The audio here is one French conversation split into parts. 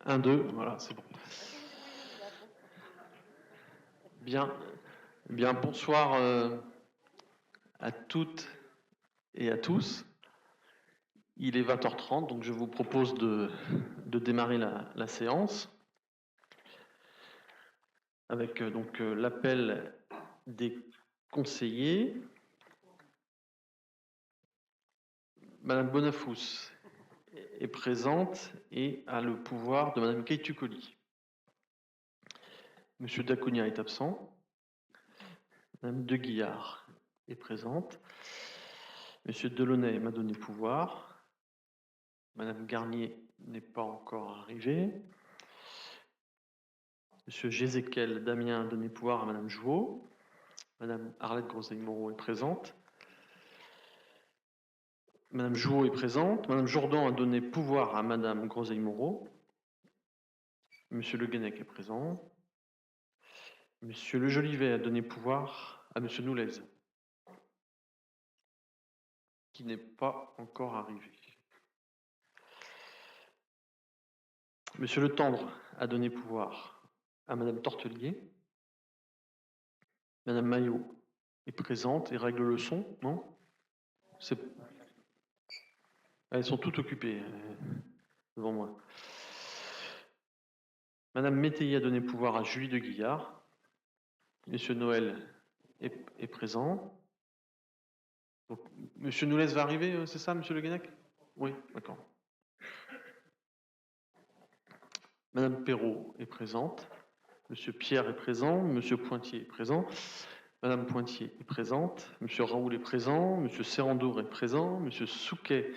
1, 2, voilà, c'est bon. Bien, bonsoir à toutes et à tous. Il est 20h30, donc je vous propose de démarrer la séance avec l'appel des conseillers. Madame Bonafous est présente et a le pouvoir de Madame Keitukoli. Monsieur Dacunia est absent. Madame De Guillard est présente. Monsieur Delaunay m'a donné pouvoir. Madame Garnier n'est pas encore arrivée. Monsieur Jézéquel Damien a donné pouvoir à Madame Jouot. Madame Arlette Groseille-Moreau est présente. Madame Jouot est présente. Madame Jourdan a donné pouvoir à Madame Groseille-Moreau. Monsieur Le Guenec est présent. Monsieur Le Jolivet a donné pouvoir à Monsieur Noulez, qui n'est pas encore arrivé. Monsieur Le Tendre a donné pouvoir à Madame Tortelier. Madame Maillot est présente et règle le son, non? Elles sont toutes occupées devant moi. Madame Métayer a donné pouvoir à Julie de Guillard. Monsieur Noël est présent. Donc, Monsieur Noulez va arriver, c'est ça, Monsieur Le Guenec? Oui, d'accord. Madame Perrault est présente. Monsieur Pierre est présent. Monsieur Pointier est présent. Madame Pointier est présente. Monsieur Raoul est présent. Monsieur Serrandour est présent. Monsieur Souquet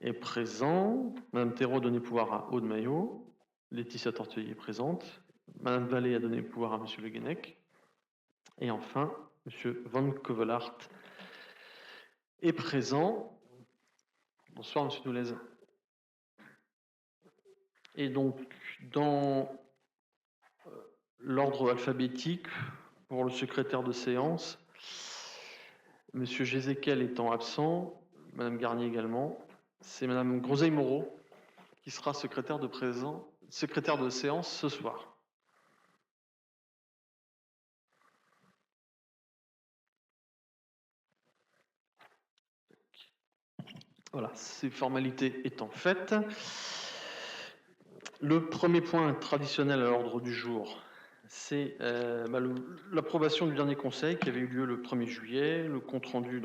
est présent. Madame Thérault a donné pouvoir à Aude Maillot. Laetitia Tortelier est présente. Madame Vallée a donné pouvoir à Monsieur Le Guenec. Et enfin, Monsieur Van Kevelart est présent. Bonsoir, Monsieur Noulez. Et donc, dans l'ordre alphabétique, pour le secrétaire de séance, Monsieur Jézéquel étant absent, Madame Garnier également, c'est Madame Groseille-Moreau qui sera secrétaire de séance ce soir. Voilà, ces formalités étant faites, le premier point traditionnel à l'ordre du jour, c'est l'approbation du dernier conseil qui avait eu lieu le 1er juillet. Le compte-rendu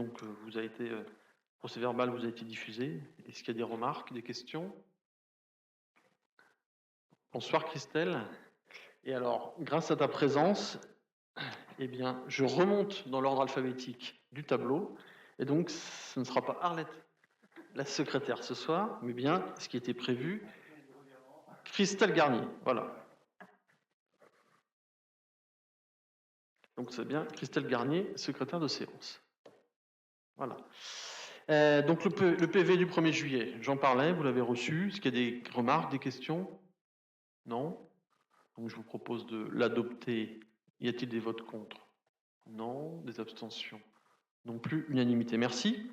procès-verbal vous a été diffusé. Est-ce qu'il y a des remarques, des questions? Bonsoir Christelle. Et alors, grâce à ta présence, eh bien, je remonte dans l'ordre alphabétique du tableau. Et donc, ce ne sera pas Arlette, la secrétaire ce soir, mais bien ce qui était prévu, Christelle Garnier. Voilà. Donc, c'est bien Christelle Garnier, secrétaire de séance. Voilà. Donc, le PV du 1er juillet, j'en parlais, vous l'avez reçu. Est-ce qu'il y a des remarques, des questions? Non? Donc, je vous propose de l'adopter. Y a-t-il des votes contre? Non. Des abstentions? Non plus. Unanimité. Merci.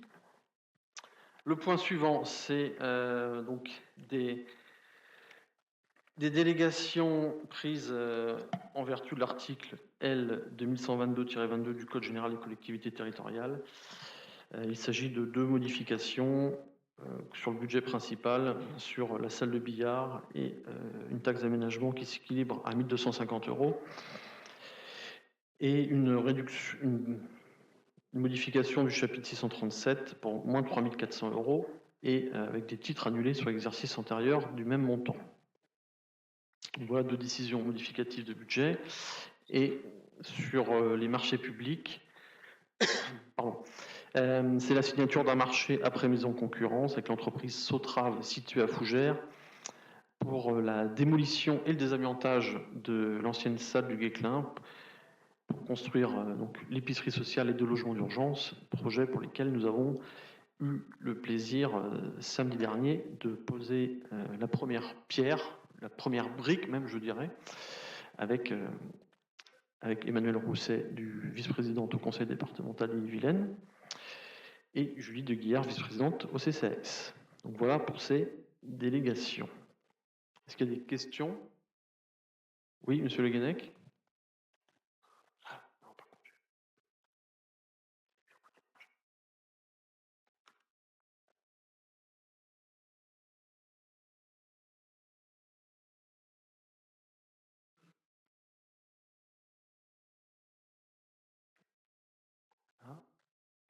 Le point suivant, c'est donc des délégations prises en vertu de l'article L 2122-22 du Code général des collectivités territoriales. Il s'agit de 2 modifications sur le budget principal, sur la salle de billard et une taxe d'aménagement qui s'équilibre à 1 250 €, et une modification du chapitre 637 pour moins de 3 400 € et avec des titres annulés sur l'exercice antérieur du même montant. Voilà 2 décisions modificatives de budget. Et sur les marchés publics, c'est la signature d'un marché après mise en concurrence avec l'entreprise Sotrave située à Fougères pour la démolition et le désamiantage de l'ancienne salle du Guesclin pour construire l'épicerie sociale et 2 logements d'urgence, projet pour lesquels nous avons eu le plaisir samedi dernier de poser la première pierre, la première brique même, je dirais, avec Emmanuel Rousset, vice-présidente au conseil départemental d'Ille-et-Vilaine, et Julie de Guillard, vice-présidente au CCAS. Donc voilà pour ces délégations. Est-ce qu'il y a des questions? Oui, monsieur Le Guenec? Ah,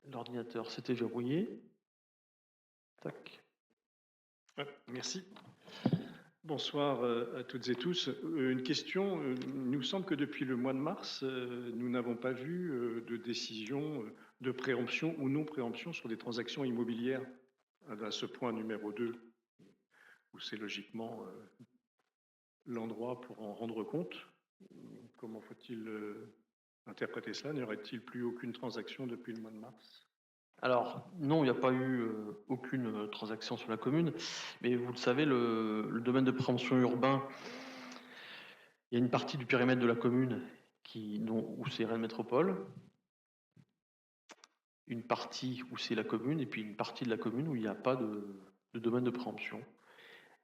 l'ordinateur s'était verrouillé. Tac. Ouais, merci. Bonsoir à toutes et tous. Une question, il nous semble que depuis le mois de mars, nous n'avons pas vu de décision de préemption ou non préemption sur des transactions immobilières à ce point numéro 2, où c'est logiquement l'endroit pour en rendre compte. Comment faut-il interpréter cela? N'y aurait-il plus aucune transaction depuis le mois de mars? Alors, non, il n'y a pas eu aucune transaction sur la commune, mais vous le savez, le domaine de préemption urbain, il y a une partie du périmètre de la commune où c'est Rennes Métropole, une partie où c'est la commune, et puis une partie de la commune où il n'y a pas de domaine de préemption.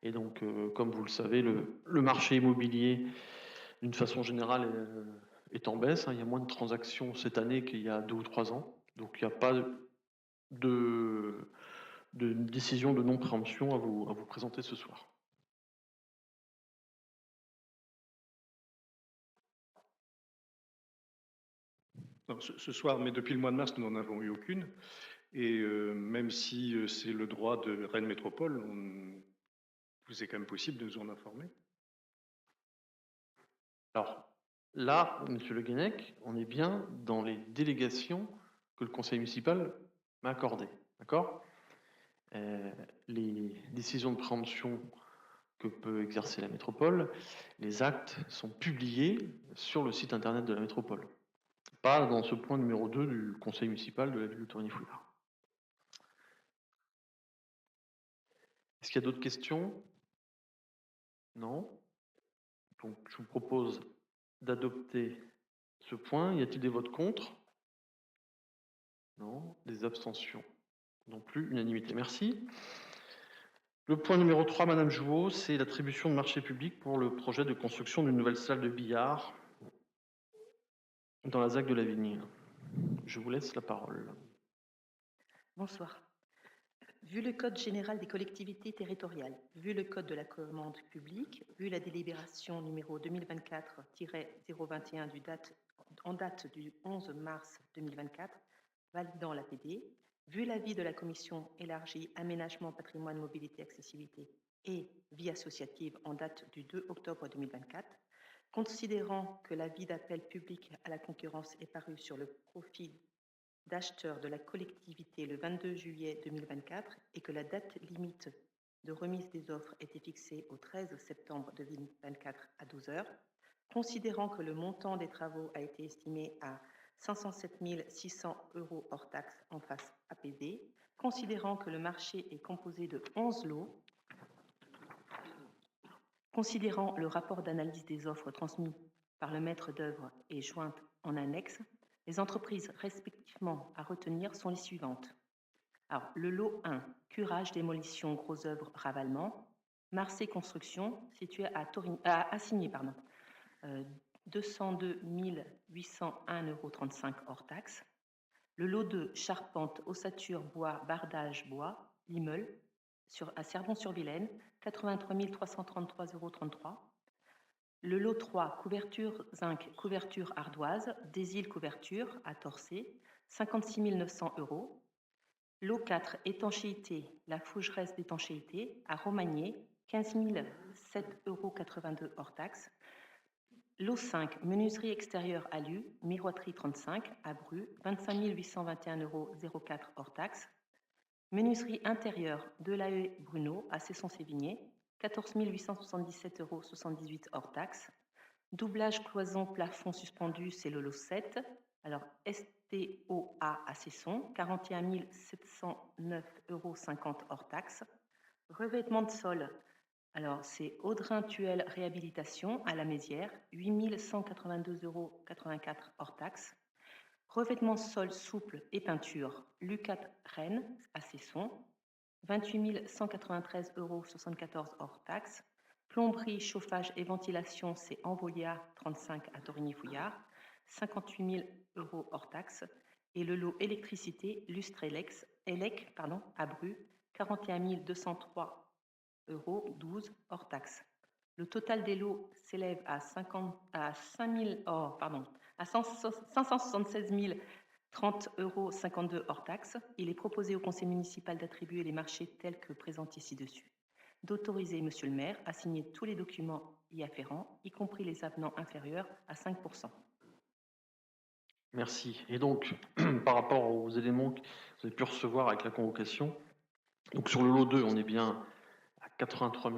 Et donc, comme vous le savez, le marché immobilier, d'une façon générale, est en baisse. Il y a moins de transactions cette année qu'il y a 2 ou 3 ans. Donc, il n'y a pas de décision de non-préemption à vous présenter ce soir. Non, ce soir, mais depuis le mois de mars, nous n'en avons eu aucune. Et même si c'est le droit de Rennes Métropole, vous est quand même possible de nous en informer. Alors, là, monsieur Le Guenec, on est bien dans les délégations que le conseil municipal m'a accordées. D'accord? Les décisions de préemption que peut exercer la métropole, les actes sont publiés sur le site internet de la métropole. Pas dans ce point numéro 2 du conseil municipal de la ville de Tourny-Fouillard. Est-ce qu'il y a d'autres questions? Non? Donc, je vous propose d'adopter ce point. Y a-t-il des votes contre? Non. Des abstentions? Non plus. Unanimité. Merci. Le point numéro 3, Madame Jouot, c'est l'attribution de marché public pour le projet de construction d'une nouvelle salle de billard dans la ZAC de la Vigne. Je vous laisse la parole. Bonsoir. Vu le Code général des collectivités territoriales, vu le Code de la commande publique, vu la délibération numéro 2024-021 en date du 11 mars 2024, validant l'APD, vu l'avis de la Commission élargie Aménagement, Patrimoine, Mobilité, Accessibilité et Vie associative en date du 2 octobre 2024, considérant que l'avis d'appel public à la concurrence est paru sur le profil d'acheteur de la collectivité le 22 juillet 2024 et que la date limite de remise des offres était fixée au 13 septembre 2024 à 12 heures, considérant que le montant des travaux a été estimé à 507 600 € hors taxe en face APD, considérant que le marché est composé de 11 lots, considérant le rapport d'analyse des offres transmis par le maître d'œuvre et jointe en annexe, les entreprises respectivement à retenir sont les suivantes. Alors, le lot 1, curage, démolition, gros œuvres, ravalement. Marseille Construction, situé à Assigny, 202 801,35 € hors taxe. Le lot 2, charpente, ossature, bois, bardage, bois, Limel, à Servon-sur-Vilaine, 83 333,33 €. Le lot 3, couverture zinc, couverture ardoise, des îles couverture à Torcé, 56 900 €. Lot 4, étanchéité, la fougeresse d'étanchéité à Romagné, 15 007,82 € hors taxe. Lot 5, menuiserie extérieure alu, miroiterie 35 à Bru, 25 821,04 € hors taxe. Menuiserie intérieure de l'AE Bruno à Cesson-Sévigné, 14 877,78 € hors taxe. Doublage cloison plafond suspendu, c'est le lot 7. Alors, STOA à Cesson, 41 709,50 € hors taxe. Revêtement de sol, alors c'est Audrin Tuelle Réhabilitation à la Mézière, 8 182,84 € hors taxe. Revêtement sol souple et peinture, Lucat Rennes à Cesson, 28 193,74 € hors taxe. Plomberie, chauffage et ventilation, c'est Envolia 35 à Torigny-Fouillard, 58 000 euros hors taxe. Et le lot électricité, Lustre Elec à Bru, 41 203 euros 12 hors taxe. Le total des lots s'élève à 576 030 euros 52 hors taxe. Il est proposé au conseil municipal d'attribuer les marchés tels que présentés ci-dessus, d'autoriser monsieur le maire à signer tous les documents y afférents, y compris les avenants inférieurs à 5%. Merci. Et donc, par rapport aux éléments que vous avez pu recevoir avec la convocation, donc sur le lot 2, on est bien à 83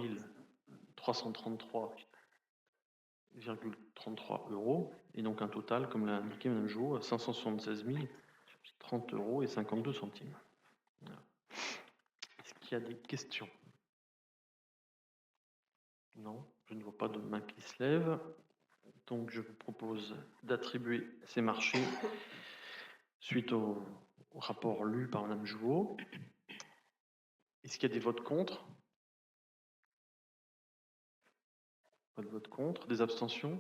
333,33 euros, et donc un total, comme l'a indiqué Mme Jouot, à 576 030 euros et 52 centimes. Voilà. Est-ce qu'il y a des questions? Non, je ne vois pas de main qui se lève. Donc je vous propose d'attribuer ces marchés suite au rapport lu par Mme Jouot. Est-ce qu'il y a des votes contre? Pas de vote contre. Des abstentions?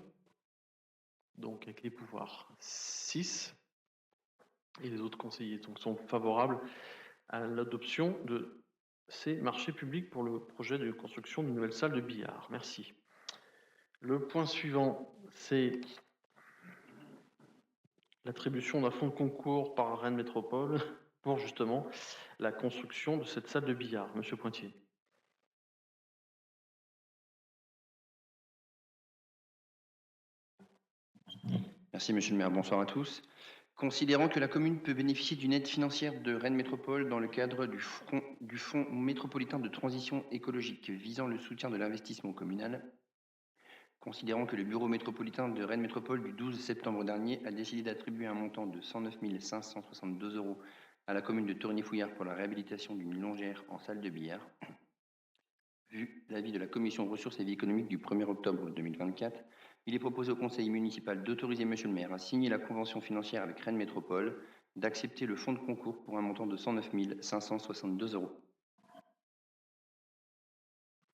Donc avec les pouvoirs 6 et les autres conseillers donc, sont favorables à l'adoption de ces marchés publics pour le projet de construction d'une nouvelle salle de billard. Merci. Le point suivant, c'est l'attribution d'un fonds de concours par Rennes Métropole pour justement la construction de cette salle de billard. Monsieur Pointier. Merci Monsieur le maire, bonsoir à tous. Considérant que la commune peut bénéficier d'une aide financière de Rennes Métropole dans le cadre du Fonds métropolitain de transition écologique visant le soutien de l'investissement communal, considérant que le bureau métropolitain de Rennes Métropole du 12 septembre dernier a décidé d'attribuer un montant de 109 562 euros à la commune de Torigny-Fouillard pour la réhabilitation d'une longère en salle de billard, vu l'avis de la commission ressources et vie économique du 1er octobre 2024, il est proposé au conseil municipal d'autoriser monsieur le maire à signer la convention financière avec Rennes Métropole, d'accepter le fonds de concours pour un montant de 109 562 euros.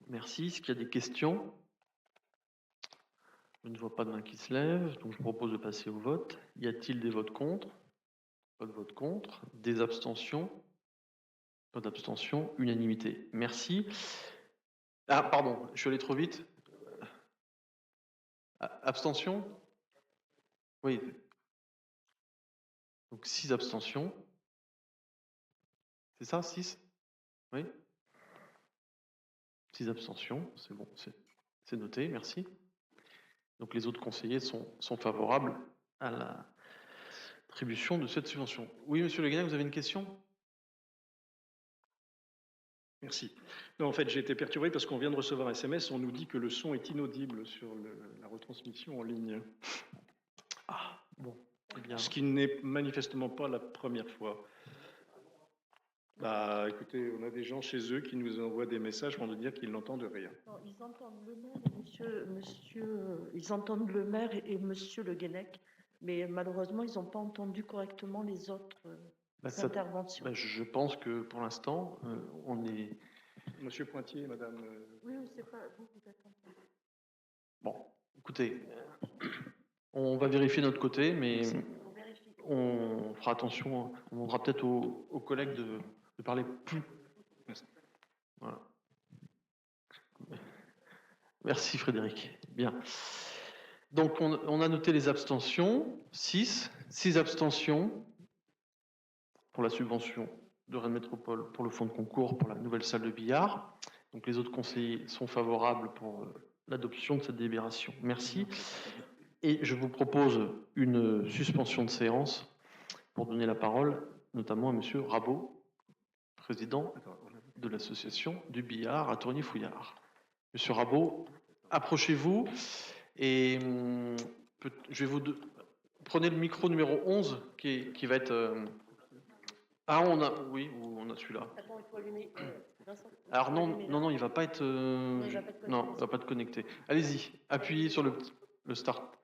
Merci. Est-ce qu'il y a des questions? Je ne vois pas de main qui se lève, donc je propose de passer au vote. Y a-t-il des votes contre? Pas de vote contre. Des abstentions? Pas d'abstention. Unanimité. Merci. Ah, pardon, je suis allé trop vite. Abstention? Oui. Donc 6 abstentions. C'est ça, 6? Oui. 6 abstentions, c'est bon, c'est noté, merci. Donc les autres conseillers sont favorables à l'attribution de cette subvention. Oui, monsieur Le Guenec, vous avez une question? Merci. Non, en fait, j'ai été perturbé parce qu'on vient de recevoir un SMS, on nous dit que le son est inaudible sur la retransmission en ligne. Ah, bon. Eh bien. Ce qui n'est manifestement pas la première fois. Bah, écoutez, on a des gens chez eux qui nous envoient des messages pour nous dire qu'ils n'entendent rien. Non, ils entendent le maire, ils entendent le maire et monsieur Le Guenec, mais malheureusement, ils n'ont pas entendu correctement les autres interventions. Je pense que pour l'instant, on est... Monsieur Pointier, madame... Oui, c'est pas vous êtes entendu. Bon, écoutez, on va vérifier de notre côté, mais on fera attention, on demandera peut-être aux collègues de parler plus. Voilà. Merci Frédéric. Bien. Donc on a noté les abstentions, 6 abstentions pour la subvention de Rennes Métropole pour le fonds de concours pour la nouvelle salle de billard. Donc les autres conseillers sont favorables pour l'adoption de cette délibération. Merci. Et je vous propose une suspension de séance pour donner la parole notamment à monsieur Rabot, président de l'association du billard à Torigny-Fouillard. Monsieur Rabot, approchez-vous et je vais vous... Prenez le micro numéro 11 qui va être... Ah, on a... Oui, on a celui-là. Attends, il faut allumer... Alors non, il ne va pas être... Non, il ne va pas être connecté. Allez-y, appuyez sur le start.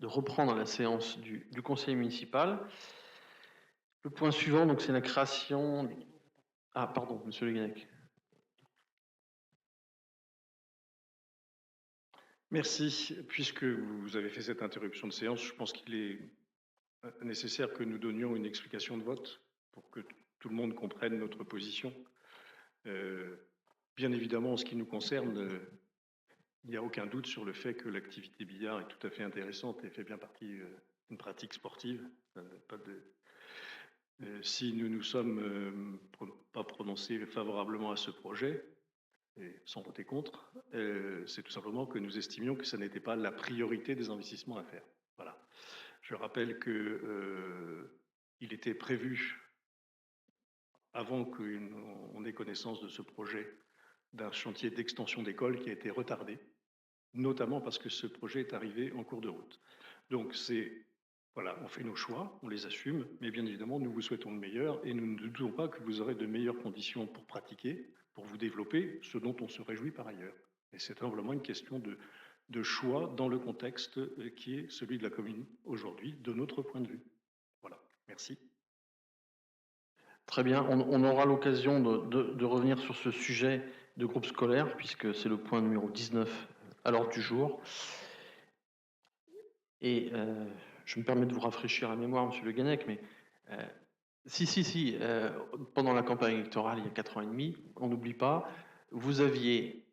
de reprendre la séance du conseil municipal. Le point suivant, donc, c'est la création... Ah, pardon, monsieur Le Guenec. Merci. Puisque vous avez fait cette interruption de séance, je pense qu'il est nécessaire que nous donnions une explication de vote pour que tout le monde comprenne notre position. Bien évidemment, en ce qui nous concerne, il n'y a aucun doute sur le fait que l'activité billard est tout à fait intéressante et fait bien partie d'une pratique sportive. Si nous nous sommes pas prononcés favorablement à ce projet, et sans voter contre, c'est tout simplement que nous estimions que ça n'était pas la priorité des investissements à faire. Voilà. Je rappelle qu'il était prévu, avant qu'on ait connaissance de ce projet, d'un chantier d'extension d'école qui a été retardé, notamment parce que ce projet est arrivé en cours de route. Donc voilà, on fait nos choix, on les assume, mais bien évidemment, nous vous souhaitons le meilleur et nous ne doutons pas que vous aurez de meilleures conditions pour pratiquer, pour vous développer, ce dont on se réjouit par ailleurs. Et c'est simplement une question de choix dans le contexte qui est celui de la commune aujourd'hui, de notre point de vue. Voilà, merci. Très bien, on aura l'occasion de revenir sur ce sujet de groupe scolaire, puisque c'est le point numéro 19 à l'ordre du jour. Et je me permets de vous rafraîchir la mémoire, monsieur Le Guenec, mais pendant la campagne électorale, il y a 4 ans et demi, on n'oublie pas, vous aviez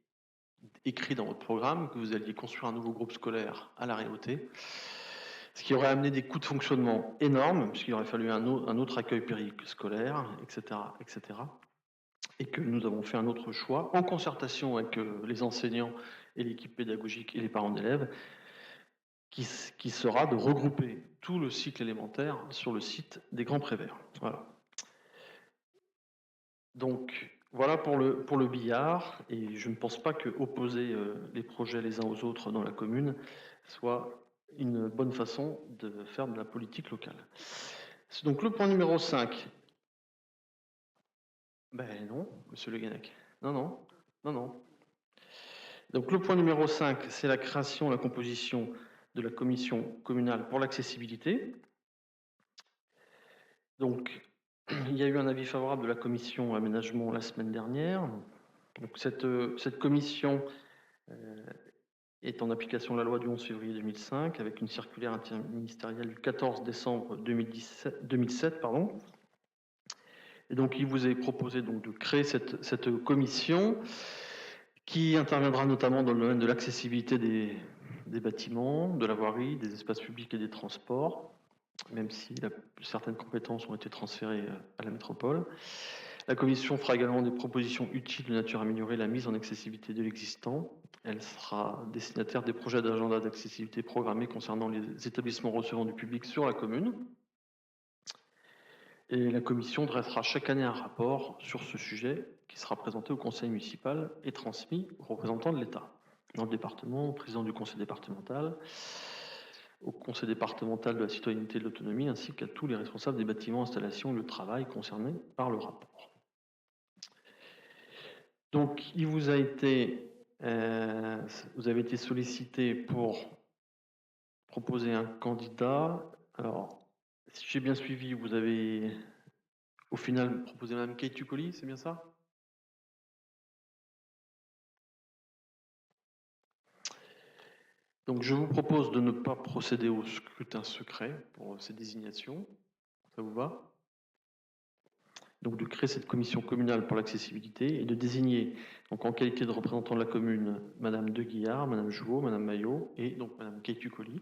écrit dans votre programme que vous alliez construire un nouveau groupe scolaire à la Réauté, ce qui aurait amené des coûts de fonctionnement énormes, puisqu'il aurait fallu un autre accueil périscolaire, etc., etc. Et que nous avons fait un autre choix, en concertation avec les enseignants et l'équipe pédagogique et les parents d'élèves, qui sera de regrouper tout le cycle élémentaire sur le site des Grands Préverts. Voilà. Donc, voilà pour le billard, et je ne pense pas que opposer les projets les uns aux autres dans la commune soit une bonne façon de faire de la politique locale. Donc, le point numéro 5. Ben non, monsieur Le Guenec. Non. Donc, le point numéro 5, c'est la création, la composition de la commission communale pour l'accessibilité. Donc, il y a eu un avis favorable de la commission aménagement la semaine dernière. Donc, cette commission est en application de la loi du 11 février 2005 avec une circulaire interministérielle du 14 décembre 2007. Et donc, il vous est proposé donc, de créer cette commission qui interviendra notamment dans le domaine de l'accessibilité des bâtiments, de la voirie, des espaces publics et des transports, même si certaines compétences ont été transférées à la métropole. La commission fera également des propositions utiles de nature à améliorer la mise en accessibilité de l'existant. Elle sera destinataire des projets d'agenda d'accessibilité programmés concernant les établissements recevant du public sur la commune. Et la commission dressera chaque année un rapport sur ce sujet qui sera présenté au conseil municipal et transmis aux représentants de l'État. Dans le département, au président du conseil départemental, au conseil départemental de la citoyenneté et de l'autonomie, ainsi qu'à tous les responsables des bâtiments, installations et lieux de travail concernés par le rapport. Donc, vous avez été sollicité pour proposer un candidat. Alors, si j'ai bien suivi, vous avez au final proposé Mme Kate Tucoli, c'est bien ça? Donc, je vous propose de ne pas procéder au scrutin secret pour ces désignations. Ça vous va? Donc, de créer cette commission communale pour l'accessibilité et de désigner, donc en qualité de représentant de la commune, Mme De Guillard, Mme Jouot, Mme Maillot et donc Mme Kate Tucoli.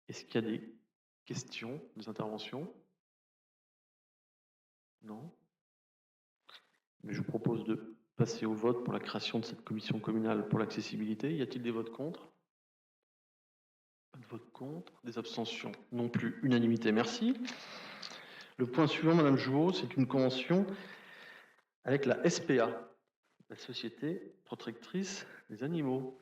Est-ce qu'il y a des questions, des interventions? Non? Mais je vous propose de passer au vote pour la création de cette commission communale pour l'accessibilité. Y a-t-il des votes contre? Pas de vote contre. Des abstentions? Non plus. Unanimité, merci. Le point suivant, Madame Jouot, c'est une convention avec la SPA, la Société Protectrice des Animaux.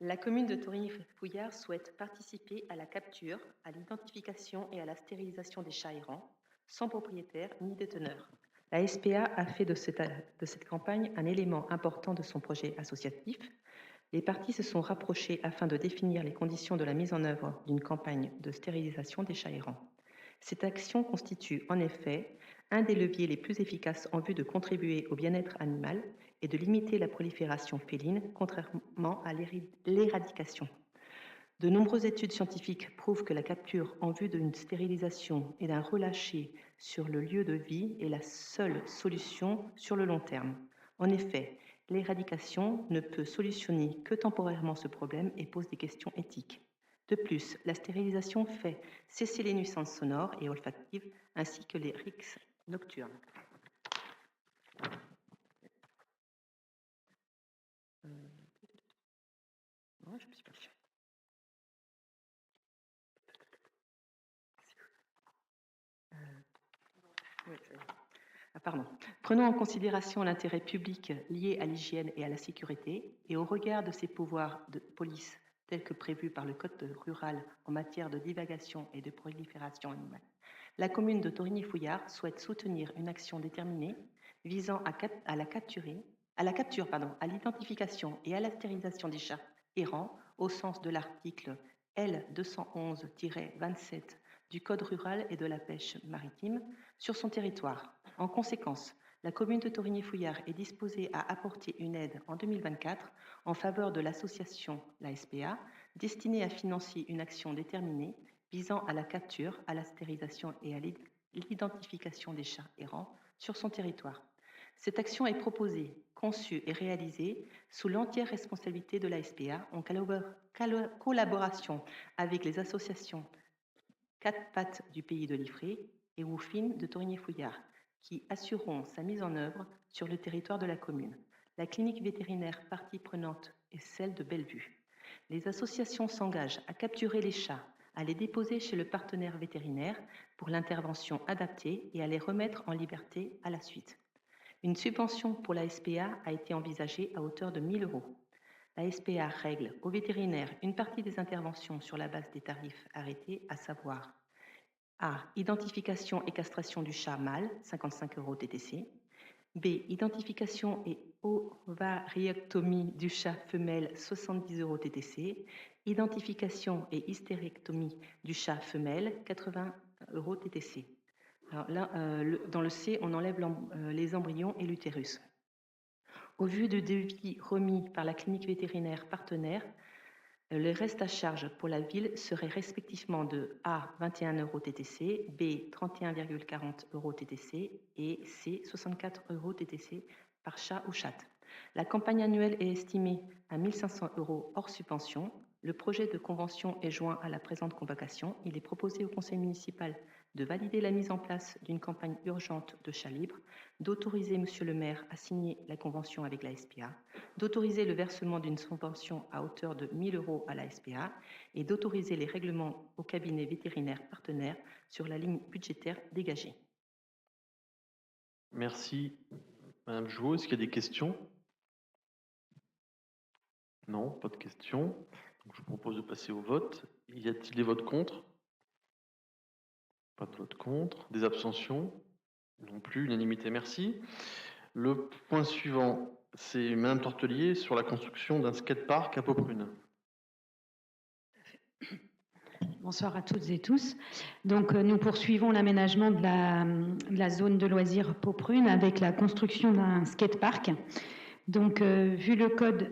La commune de Thorigny-Fouillard souhaite participer à la capture, à l'identification et à la stérilisation des chats errants, sans propriétaire ni déteneur. La SPA a fait de cette campagne un élément important de son projet associatif. Les parties se sont rapprochées afin de définir les conditions de la mise en œuvre d'une campagne de stérilisation des chats errants. Cette action constitue en effet un des leviers les plus efficaces en vue de contribuer au bien-être animal et de limiter la prolifération féline, contrairement à l'éradication. De nombreuses études scientifiques prouvent que la capture en vue d'une stérilisation et d'un relâché sur le lieu de vie est la seule solution sur le long terme. En effet, l'éradication ne peut solutionner que temporairement ce problème et pose des questions éthiques. De plus, la stérilisation fait cesser les nuisances sonores et olfactives ainsi que les rixes nocturnes. Non, je me suis pas fait. Prenons en considération l'intérêt public lié à l'hygiène et à la sécurité et au regard de ses pouvoirs de police tels que prévus par le Code rural en matière de divagation et de prolifération animale. La commune de Torigny-Fouillard souhaite soutenir une action déterminée visant à la capture, à l'identification et à la stérilisation des chats errants au sens de l'article L211-27 du Code rural et de la pêche maritime sur son territoire. En conséquence, la commune de Torigny-Fouillard est disposée à apporter une aide en 2024 en faveur de l'association, la SPA, destinée à financer une action déterminée visant à la capture, à la stérilisation et à l'identification des chats errants sur son territoire. Cette action est proposée, conçue et réalisée sous l'entière responsabilité de la SPA en collaboration avec les associations Quatre Pattes du Pays de Liffré et Woufine de Torigny-Fouillard, qui assureront sa mise en œuvre sur le territoire de la commune. La clinique vétérinaire partie prenante est celle de Bellevue. Les associations s'engagent à capturer les chats, à les déposer chez le partenaire vétérinaire pour l'intervention adaptée et à les remettre en liberté à la suite. Une subvention pour la SPA a été envisagée à hauteur de 1 000 €. La SPA règle aux vétérinaires une partie des interventions sur la base des tarifs arrêtés, à savoir A. Identification et castration du chat mâle, 55 € TTC. B. Identification et ovariectomie du chat femelle, 70 € TTC. Identification et hystérectomie du chat femelle, 80 € TTC. Alors là, dans le C, on enlève les embryons et l'utérus. Au vu de devis remis par la clinique vétérinaire partenaire, le reste à charge pour la ville serait respectivement de A. 21 € TTC, B. 31,40 € TTC et C. 64 € TTC par chat ou chatte. La campagne annuelle est estimée à 1 500 € hors subvention. Le projet de convention est joint à la présente convocation. Il est proposé au conseil municipal de valider la mise en place d'une campagne urgente de chats libres, d'autoriser Monsieur le maire à signer la convention avec la SPA, d'autoriser le versement d'une subvention à hauteur de 1 000 € à la SPA et d'autoriser les règlements au cabinet vétérinaire partenaire sur la ligne budgétaire dégagée. Merci, Madame Jouot. Est-ce qu'il y a des questions? Non, pas de questions. Donc, je vous propose de passer au vote. Y a-t-il des votes contre? Pas de vote contre. Des abstentions? Non plus. Unanimité, merci. Le point suivant, c'est Madame Tortelier sur la construction d'un skatepark à Pauprune. Bonsoir à toutes et tous. Donc, nous poursuivons l'aménagement de la zone de loisirs Pauprune avec la construction d'un skatepark. Donc, vu le code...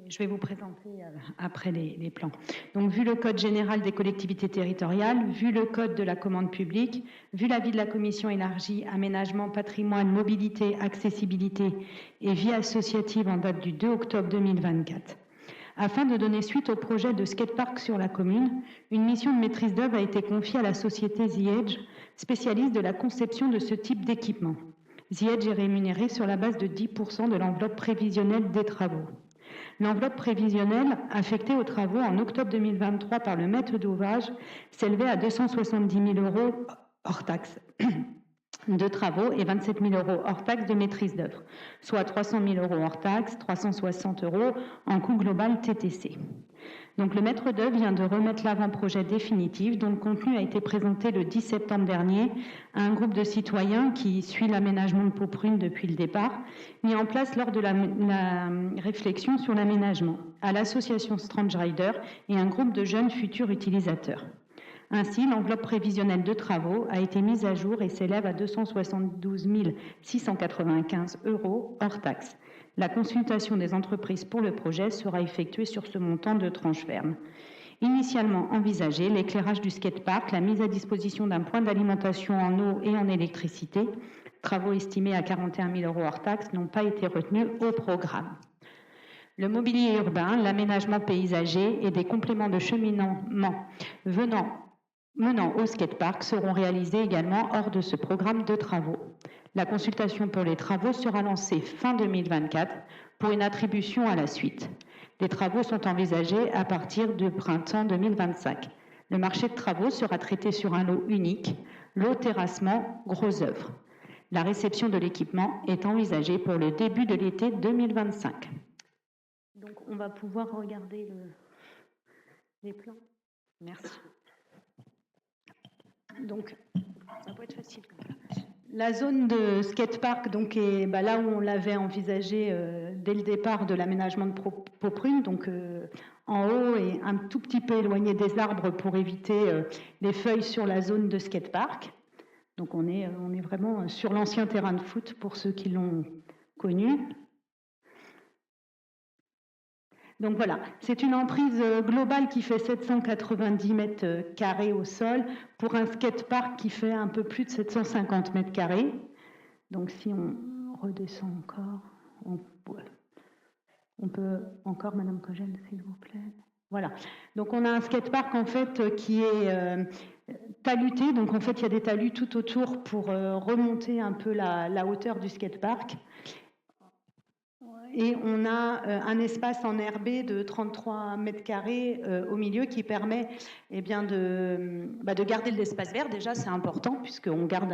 Je vais vous présenter après les plans. Donc, vu le Code général des collectivités territoriales, vu le Code de la commande publique, vu l'avis de la commission élargie aménagement, patrimoine, mobilité, accessibilité et vie associative en date du 2 octobre 2024. Afin de donner suite au projet de skatepark sur la commune, une mission de maîtrise d'œuvre a été confiée à la société The Edge, spécialiste de la conception de ce type d'équipement. The Edge est rémunéré sur la base de 10% de l'enveloppe prévisionnelle des travaux. L'enveloppe prévisionnelle affectée aux travaux en octobre 2023 par le maître d'ouvrage s'élevait à 270 000 € hors taxes de travaux et 27 000 € hors taxes de maîtrise d'œuvre, soit 300 000 € hors taxes, 360 € en coût global TTC. Donc le maître d'œuvre vient de remettre l'avant-projet définitif dont le contenu a été présenté le 10 septembre dernier à un groupe de citoyens qui suit l'aménagement de Pauprune depuis le départ, mis en place lors de la réflexion sur l'aménagement, à l'association Strange Rider et un groupe de jeunes futurs utilisateurs. Ainsi, l'enveloppe prévisionnelle de travaux a été mise à jour et s'élève à 272 695 € hors taxes. La consultation des entreprises pour le projet sera effectuée sur ce montant de tranche ferme. Initialement envisagé, l'éclairage du skatepark, la mise à disposition d'un point d'alimentation en eau et en électricité, travaux estimés à 41 000 € hors taxes, n'ont pas été retenus au programme. Le mobilier urbain, l'aménagement paysager et des compléments de cheminement menant au skatepark seront réalisés également hors de ce programme de travaux. La consultation pour les travaux sera lancée fin 2024 pour une attribution à la suite. Les travaux sont envisagés à partir du printemps 2025. Le marché de travaux sera traité sur un lot unique, lot terrassement, gros œuvres. La réception de l'équipement est envisagée pour le début de l'été 2025. Donc on va pouvoir regarder les plans. Merci. Donc, ça peut être facile. La zone de skatepark donc, est là où on l'avait envisagé dès le départ de l'aménagement de Pauprune, donc en haut et un tout petit peu éloigné des arbres pour éviter les feuilles sur la zone de skatepark. Donc on est vraiment sur l'ancien terrain de foot pour ceux qui l'ont connu. Donc voilà, c'est une emprise globale qui fait 790 mètres carrés au sol pour un skatepark qui fait un peu plus de 750 mètres carrés. Donc si on redescend encore, on peut encore, Madame Cogène, s'il vous plaît. Voilà, donc on a un skatepark en fait qui est taluté, donc en fait il y a des talus tout autour pour remonter un peu la hauteur du skatepark. Et on a un espace enherbé de 33 mètres carrés au milieu qui permet de garder de l'espace vert. Déjà, c'est important puisqu'on garde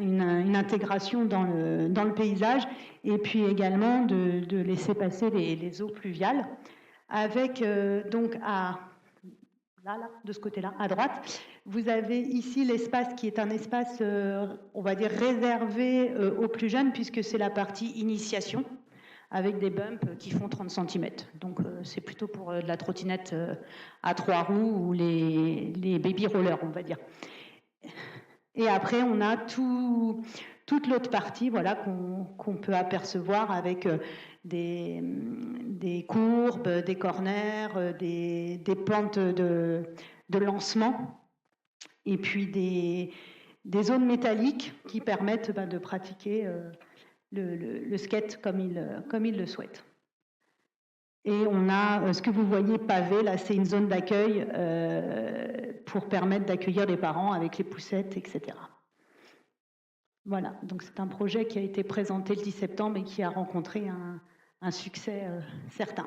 une intégration dans le paysage et puis également de laisser passer les eaux pluviales. Avec donc de ce côté-là, à droite, vous avez ici l'espace qui est un espace, on va dire, réservé aux plus jeunes, puisque c'est la partie initiation, avec des bumps qui font 30 cm. Donc c'est plutôt pour de la trottinette à 3 roues ou les baby rollers, on va dire. Et après, on a toute l'autre partie qu'on peut apercevoir avec des courbes, des corners, des pentes de lancement et puis des zones métalliques qui permettent de pratiquer le skate comme il le souhaite. Et on a ce que vous voyez pavé, là c'est une zone d'accueil pour permettre d'accueillir les parents avec les poussettes, etc. Voilà, donc c'est un projet qui a été présenté le 10 septembre et qui a rencontré un succès certain.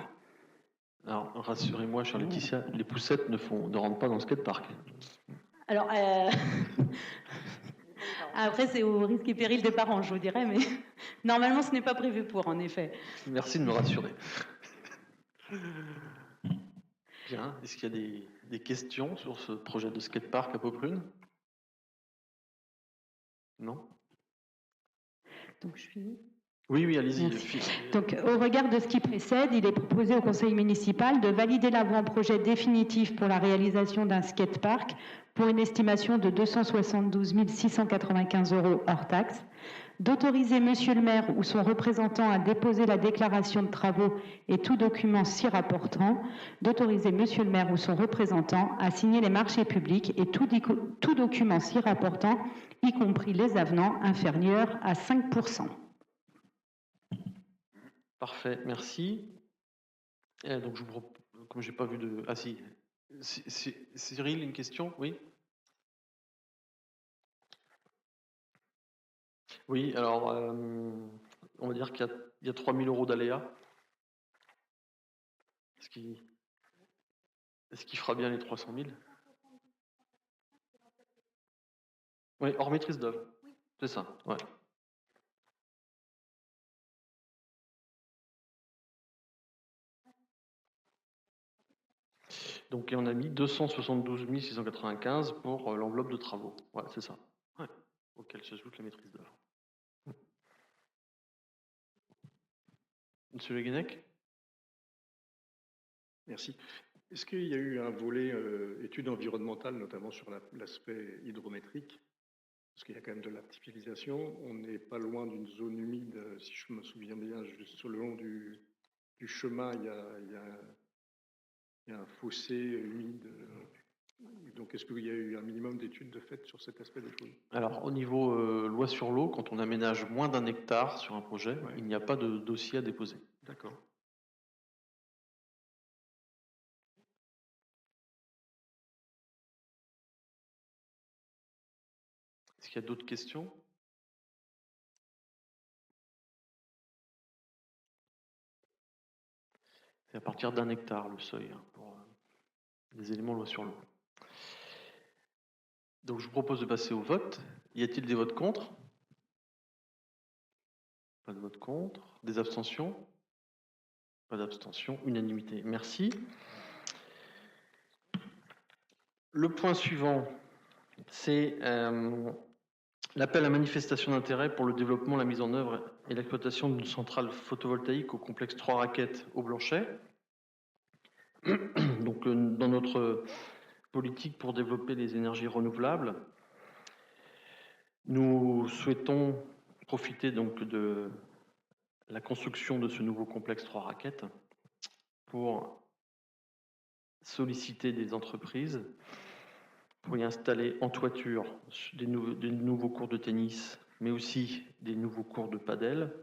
Alors, rassurez-moi, chère Laetitia, les poussettes ne rentrent pas dans le skatepark. Alors, après, c'est au risque et péril des parents, je vous dirais, mais normalement, ce n'est pas prévu pour, en effet. Merci de me rassurer. Bien, est-ce qu'il y a des questions sur ce projet de skatepark à Pauprune? Non? Donc, je finis. Oui, allez-y. Donc, au regard de ce qui précède, il est proposé au Conseil municipal de valider l'avant-projet définitif pour la réalisation d'un skatepark pour une estimation de 272 695 € hors taxes, d'autoriser Monsieur le maire ou son représentant à déposer la déclaration de travaux et tout document s'y rapportant, d'autoriser Monsieur le maire ou son représentant à signer les marchés publics et tout document s'y rapportant, y compris les avenants inférieurs à 5%. Parfait, merci. Et donc, comme je n'ai pas vu de... Ah si, Cyril, une question? Oui. Oui, alors, on va dire qu'il y a 3 000 € d'aléas. Est-ce qu'il fera bien les 300 000? Oui, hors maîtrise d'œuvre. C'est ça, ouais. Donc, et on a mis 272 695 pour l'enveloppe de travaux. Voilà, c'est ça. Ouais. Auquel s'ajoute la maîtrise d'œuvre. Monsieur Le Guenec? Merci. Est-ce qu'il y a eu un volet études environnementales, notamment sur l'aspect hydrométrique? Parce qu'il y a quand même de l'artificialisation. On n'est pas loin d'une zone humide, si je me souviens bien, juste sur le long du chemin, il y a un fossé humide. Donc, est-ce qu'il y a eu un minimum d'études de fait sur cet aspect des choses? Alors, au niveau loi sur l'eau, quand on aménage moins d'1 hectare sur un projet, il n'y a pas de dossier à déposer. D'accord. Est-ce qu'il y a d'autres questions? C'est à partir d'1 hectare le seuil pour les éléments loi sur l'eau. Donc, je vous propose de passer au vote. Y a-t-il des votes contre? Pas de vote contre. Des abstentions? Pas d'abstention. Unanimité. Merci. Le point suivant, c'est l'appel à manifestation d'intérêt pour le développement, la mise en œuvre et l'exploitation d'une centrale photovoltaïque au complexe 3 Raquettes au Blanchet. Donc, dans notre politique pour développer les énergies renouvelables, nous souhaitons profiter donc de la construction de ce nouveau complexe 3 Raquettes pour solliciter des entreprises pour y installer en toiture des nouveaux cours de tennis, mais aussi des nouveaux cours de padel,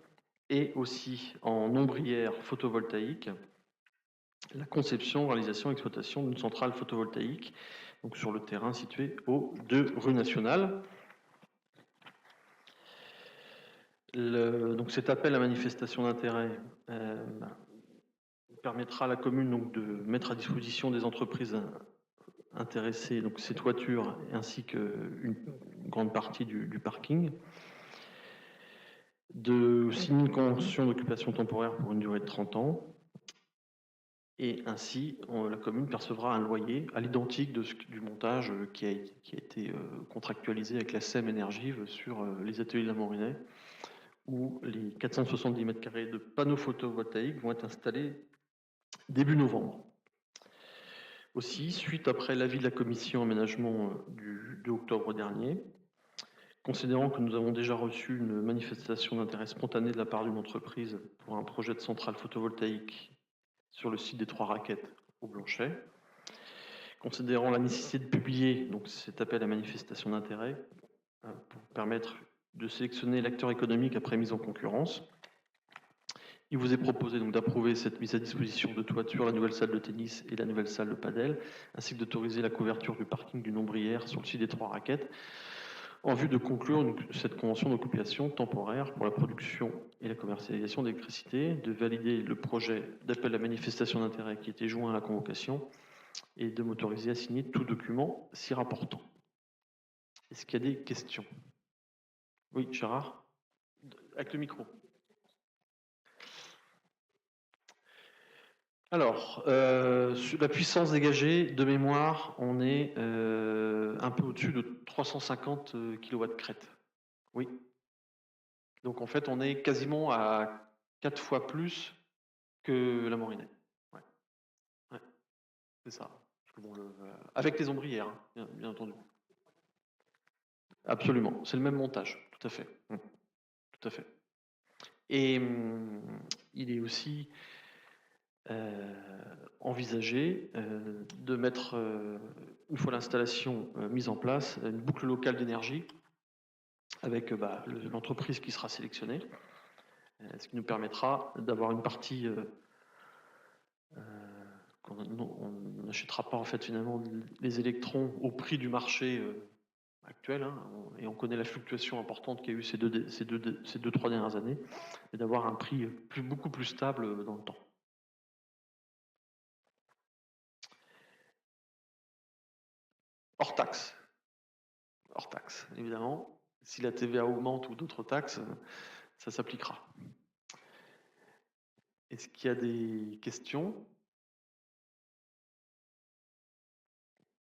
et aussi en ombrière photovoltaïque, la conception, réalisation, exploitation d'une centrale photovoltaïque donc sur le terrain situé au 2 rue Nationale. Donc cet appel à manifestation d'intérêt permettra à la commune donc, de mettre à disposition des entreprises intéressées donc ces toitures ainsi qu'une grande partie du parking, de signer une convention d'occupation temporaire pour une durée de 30 ans, et ainsi la commune percevra un loyer à l'identique du montage qui a été contractualisé avec la SEM Énergive sur les ateliers de la Morinet, où les 470 m² de panneaux photovoltaïques vont être installés début novembre. Aussi, suite après l'avis de la commission aménagement du 2 octobre dernier, considérant que nous avons déjà reçu une manifestation d'intérêt spontané de la part d'une entreprise pour un projet de centrale photovoltaïque sur le site des 3 Raquettes au Blanchet, considérant la nécessité de publier donc, cet appel à manifestation d'intérêt pour permettre de sélectionner l'acteur économique après mise en concurrence, il vous est proposé donc d'approuver cette mise à disposition de toiture, la nouvelle salle de tennis et la nouvelle salle de padel, ainsi que d'autoriser la couverture du parking d'une ombrière sur le site des 3 Raquettes, en vue de conclure cette convention d'occupation temporaire pour la production et la commercialisation d'électricité, de valider le projet d'appel à manifestation d'intérêt qui était joint à la convocation et de m'autoriser à signer tout document s'y rapportant. Est-ce qu'il y a des questions? Oui, Gérard? Avec le micro. Alors, sur la puissance dégagée, de mémoire, on est un peu au-dessus de 350 kW crête. Oui. Donc, en fait, on est quasiment à 4 fois plus que la Morinet. Ouais. Ouais. C'est ça. Bon, avec les ombrières, hein, bien entendu. Absolument. C'est le même montage, tout à fait. Tout à fait. Et il est aussi envisagé de mettre, une fois l'installation mise en place, une boucle locale d'énergie avec l'entreprise qui sera sélectionnée, ce qui nous permettra d'avoir une partie on n'achètera pas en fait finalement les électrons au prix du marché actuel, hein, et on connaît la fluctuation importante qu'il y a eu ces deux, 3 dernières années, et d'avoir un prix beaucoup plus stable dans le temps. Hors taxe, évidemment. Si la TVA augmente ou d'autres taxes, ça s'appliquera. Est-ce qu'il y a des questions?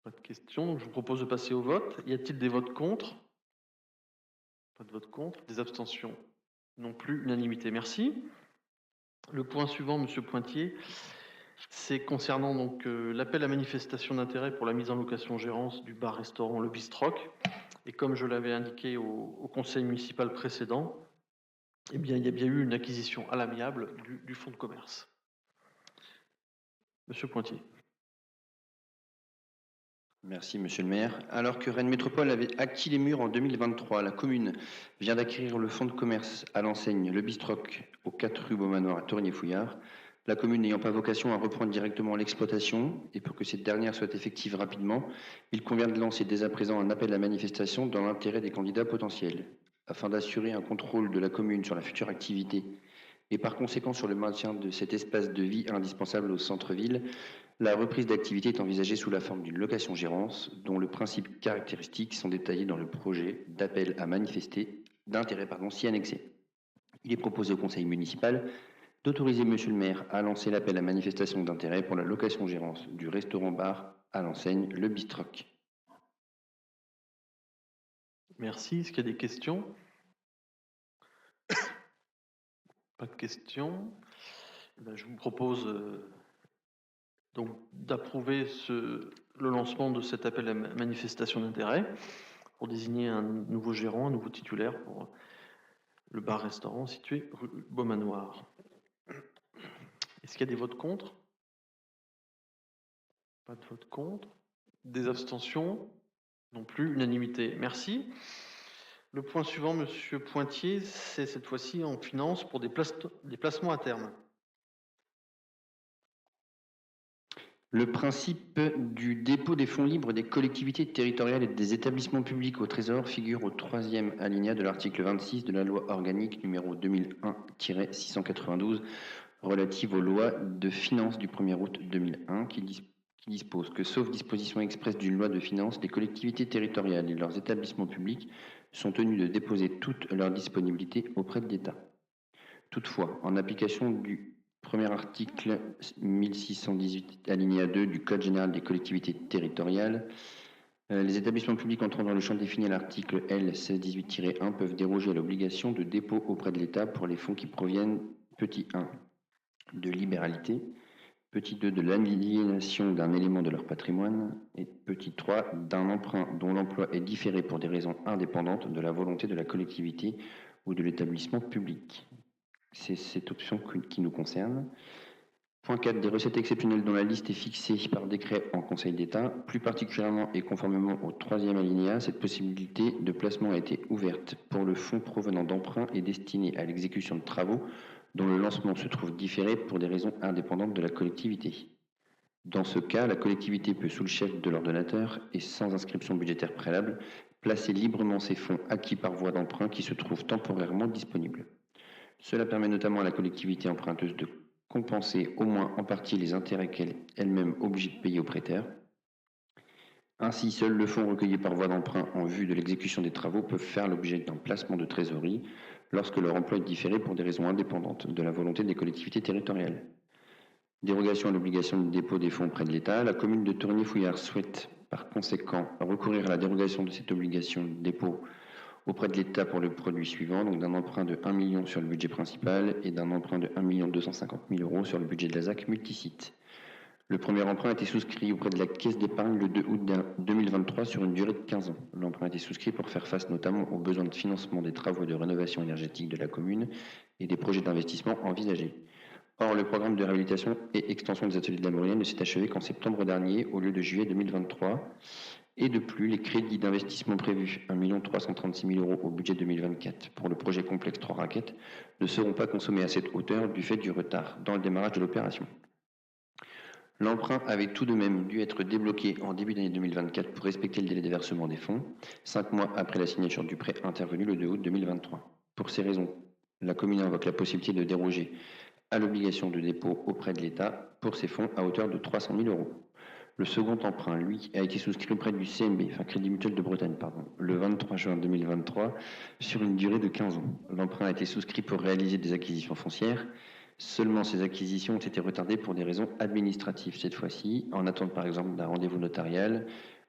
Pas de questions, donc je vous propose de passer au vote. Y a-t-il des votes contre? Pas de vote contre. Des abstentions? Non plus. Unanimité. Merci. Le point suivant, Monsieur Pointier, c'est concernant donc l'appel à manifestation d'intérêt pour la mise en location-gérance du bar-restaurant Le Bistroc. Et comme je l'avais indiqué au conseil municipal précédent, eh bien, il y a bien eu une acquisition à l'amiable du fonds de commerce. Monsieur Pointier. Merci, monsieur le maire. Alors que Rennes Métropole avait acquis les murs en 2023, la commune vient d'acquérir le fonds de commerce à l'enseigne Le Bistroc aux 4 rue Beaumanoir à Torigny-Fouillard. La commune n'ayant pas vocation à reprendre directement l'exploitation et pour que cette dernière soit effective rapidement, il convient de lancer dès à présent un appel à manifestation dans l'intérêt des candidats potentiels. Afin d'assurer un contrôle de la commune sur la future activité et par conséquent sur le maintien de cet espace de vie indispensable au centre-ville, la reprise d'activité est envisagée sous la forme d'une location-gérance dont le principe caractéristiques sont détaillés dans le projet d'appel à manifester d'intérêt si annexé. Il est proposé au conseil municipal d'autoriser monsieur le maire à lancer l'appel à manifestation d'intérêt pour la location-gérance du restaurant-bar à l'enseigne Le Bistroc. Merci. Est-ce qu'il y a des questions? Pas de questions. Je vous propose donc d'approuver le lancement de cet appel à manifestation d'intérêt pour désigner un nouveau gérant, un nouveau titulaire pour le bar-restaurant situé rue Beaumanoir. Est-ce qu'il y a des votes contre? Pas de vote contre. Des abstentions? Non plus. Unanimité. Merci. Le point suivant, Monsieur Pointier, c'est cette fois-ci en finance pour des placements à terme. Le principe du dépôt des fonds libres des collectivités territoriales et des établissements publics au Trésor figure au 3e alinéa de l'article 26 de la loi organique numéro 2001-692 relative aux lois de finances du 1er août 2001 qui dispose que, sauf disposition expresse d'une loi de finances, les collectivités territoriales et leurs établissements publics sont tenus de déposer toute leur disponibilité auprès de l'État. Toutefois, en application du premier article 1618 alinéa 2 du Code général des collectivités territoriales, les établissements publics entrant dans le champ défini à l'article L 1618-1 peuvent déroger à l'obligation de dépôt auprès de l'État pour les fonds qui proviennent, petit 1, de libéralité, petit 2, de l'aliénation d'un élément de leur patrimoine, et petit 3, d'un emprunt dont l'emploi est différé pour des raisons indépendantes de la volonté de la collectivité ou de l'établissement public. C'est cette option qui nous concerne. Point 4, des recettes exceptionnelles dont la liste est fixée par décret en Conseil d'État. Plus particulièrement et conformément au 3e alinéa, cette possibilité de placement a été ouverte pour le fonds provenant d'emprunts et destiné à l'exécution de travaux dont le lancement se trouve différé pour des raisons indépendantes de la collectivité. Dans ce cas, la collectivité peut, sous le chef de l'ordonnateur et sans inscription budgétaire préalable, placer librement ces fonds acquis par voie d'emprunt qui se trouvent temporairement disponibles. Cela permet notamment à la collectivité emprunteuse de compenser au moins en partie les intérêts qu'elle est elle-même obligée de payer aux prêteurs. Ainsi, seul le fonds recueilli par voie d'emprunt en vue de l'exécution des travaux peut faire l'objet d'un placement de trésorerie lorsque leur emploi est différé pour des raisons indépendantes de la volonté des collectivités territoriales. Dérogation à l'obligation de dépôt des fonds auprès de l'État, la commune de Torigny-Fouillard souhaite par conséquent recourir à la dérogation de cette obligation de dépôt auprès de l'État pour le produit suivant, donc d'un emprunt de 1 million sur le budget principal et d'un emprunt de 1 250 000 € sur le budget de la ZAC multisite. Le premier emprunt a été souscrit auprès de la Caisse d'épargne le 2 août 2023 sur une durée de 15 ans. L'emprunt a été souscrit pour faire face notamment aux besoins de financement des travaux de rénovation énergétique de la commune et des projets d'investissement envisagés. Or, le programme de réhabilitation et extension des ateliers de la Maurienne ne s'est achevé qu'en septembre dernier au lieu de juillet 2023. Et de plus, les crédits d'investissement prévus, 1 336 000 € au budget 2024 pour le projet complexe 3 raquettes, ne seront pas consommés à cette hauteur du fait du retard dans le démarrage de l'opération. L'emprunt avait tout de même dû être débloqué en début d'année 2024 pour respecter le délai de versement des fonds, 5 mois après la signature du prêt intervenu le 2 août 2023. Pour ces raisons, la commune invoque la possibilité de déroger à l'obligation de dépôt auprès de l'État pour ces fonds à hauteur de 300 000 €. Le second emprunt, lui, a été souscrit auprès du CMB, Crédit Mutuel de Bretagne, le 23 juin 2023, sur une durée de 15 ans. L'emprunt a été souscrit pour réaliser des acquisitions foncières. Seulement, ces acquisitions ont été retardées pour des raisons administratives cette fois-ci, en attente par exemple d'un rendez-vous notarial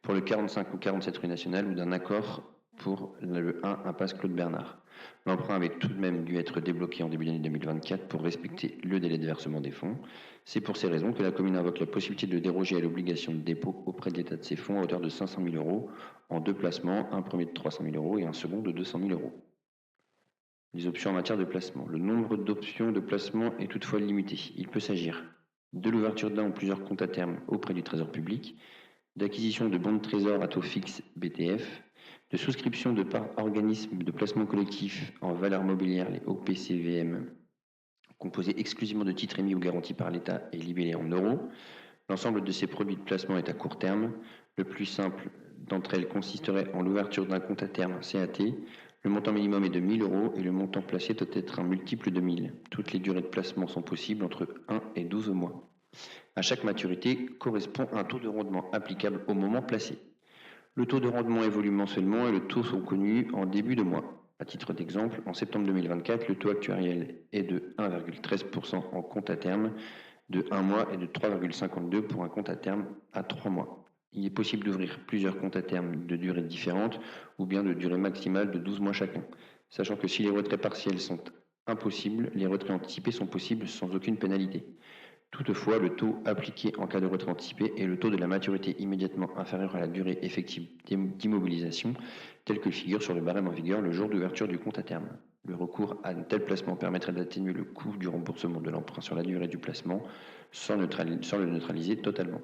pour le 45 ou 47 rue Nationale ou d'un accord pour le 1 impasse Claude Bernard. L'emprunt avait tout de même dû être débloqué en début d'année 2024 pour respecter le délai de versement des fonds. C'est pour ces raisons que la commune invoque la possibilité de déroger à l'obligation de dépôt auprès de l'État de ces fonds à hauteur de 500 000 euros en 2 placements, un premier de 300 000 euros et un second de 200 000 euros. Les options en matière de placement. Le nombre d'options de placement est toutefois limité. Il peut s'agir de l'ouverture d'un ou plusieurs comptes à terme auprès du Trésor public, d'acquisition de bons de trésor à taux fixe BTF, de souscription de par organismes de placement collectif en valeur mobilière, les OPCVM, composés exclusivement de titres émis ou garantis par l'État et libellés en euros. L'ensemble de ces produits de placement est à court terme. Le plus simple d'entre elles consisterait en l'ouverture d'un compte à terme CAT. Le montant minimum est de 1 000 euros et le montant placé doit être un multiple de 1000. Toutes les durées de placement sont possibles entre 1 et 12 mois. À chaque maturité correspond un taux de rendement applicable au moment placé. Le taux de rendement évolue mensuellement et le taux sont connus en début de mois. À titre d'exemple, en septembre 2024, le taux actuariel est de 1,13% en compte à terme de 1 mois et de 3,52% pour un compte à terme à 3 mois. Il est possible d'ouvrir plusieurs comptes à terme de durée différentes ou bien de durée maximale de 12 mois chacun. Sachant que si les retraits partiels sont impossibles, les retraits anticipés sont possibles sans aucune pénalité. Toutefois, le taux appliqué en cas de retrait anticipé est le taux de la maturité immédiatement inférieur à la durée effective d'immobilisation, tel que figure sur le barème en vigueur le jour d'ouverture du compte à terme. Le recours à un tel placement permettrait d'atténuer le coût du remboursement de l'emprunt sur la durée du placement sans le neutraliser totalement.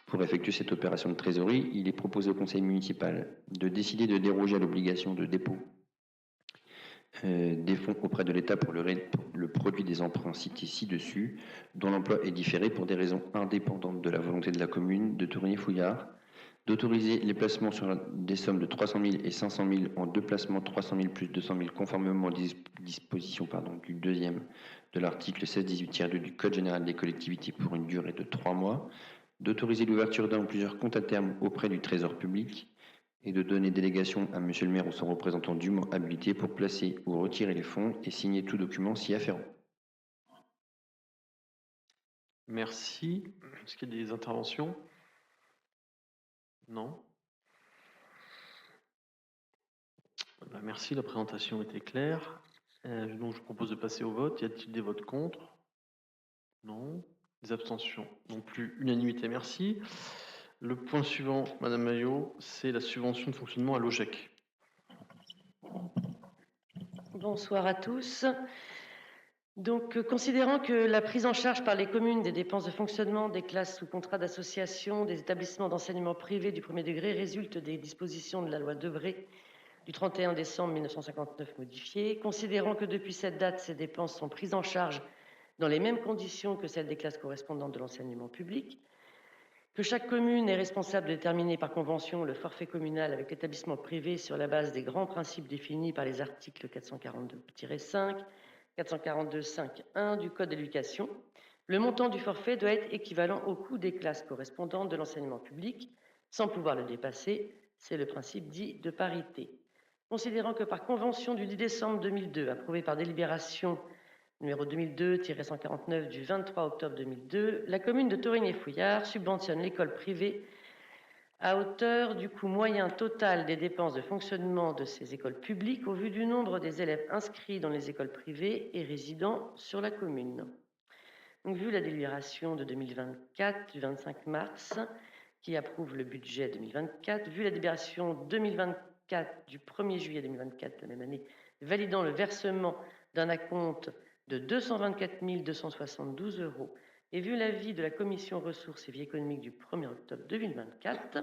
Pour effectuer cette opération de trésorerie, il est proposé au conseil municipal de décider de déroger à l'obligation de dépôt des fonds auprès de l'État pour le produit des emprunts cités ci-dessus, dont l'emploi est différé pour des raisons indépendantes de la volonté de la commune de Tourigny-Fouillard, d'autoriser les placements sur des sommes de 300 000 et 500 000 en 2 placements 300 000 plus 200 000 conformément aux dispositions du deuxième de l'article 16-18-2 du Code général des collectivités pour une durée de 3 mois, d'autoriser l'ouverture d'un ou plusieurs comptes à terme auprès du Trésor public, et de donner délégation à Monsieur le maire ou son représentant dûment habilité pour placer ou retirer les fonds et signer tout document s'y afférent. Merci. Est-ce qu'il y a des interventions? Non. Merci, la présentation était claire. Donc je vous propose de passer au vote. Y a-t-il des votes contre? Non. Des abstentions? Non plus. Unanimité, merci. Le point suivant, Madame Maillot, c'est la subvention de fonctionnement à l'OGEC. Bonsoir à tous. Donc, considérant que la prise en charge par les communes des dépenses de fonctionnement des classes sous contrat d'association des établissements d'enseignement privé du premier degré résulte des dispositions de la loi Debré du 31 décembre 1959 modifiée, considérant que depuis cette date, ces dépenses sont prises en charge dans les mêmes conditions que celles des classes correspondantes de l'enseignement public, que chaque commune est responsable de déterminer par convention le forfait communal avec l'établissement privé sur la base des grands principes définis par les articles 442-5, 442-5.1 du Code de l'éducation. Le montant du forfait doit être équivalent au coût des classes correspondantes de l'enseignement public, sans pouvoir le dépasser. C'est le principe dit de parité. Considérant que par convention du 10 décembre 2002, approuvée par délibération numéro 2002-149 du 23 octobre 2002, la commune de Tourigny-Fouillard subventionne l'école privée à hauteur du coût moyen total des dépenses de fonctionnement de ces écoles publiques au vu du nombre des élèves inscrits dans les écoles privées et résidant sur la commune. Donc, vu la délibération de 2024 du 25 mars qui approuve le budget 2024, vu la délibération 2024 du 1er juillet 2024 de la même année validant le versement d'un acompte de 224 272 € et vu l'avis de la Commission ressources et vie économique du 1er octobre 2024,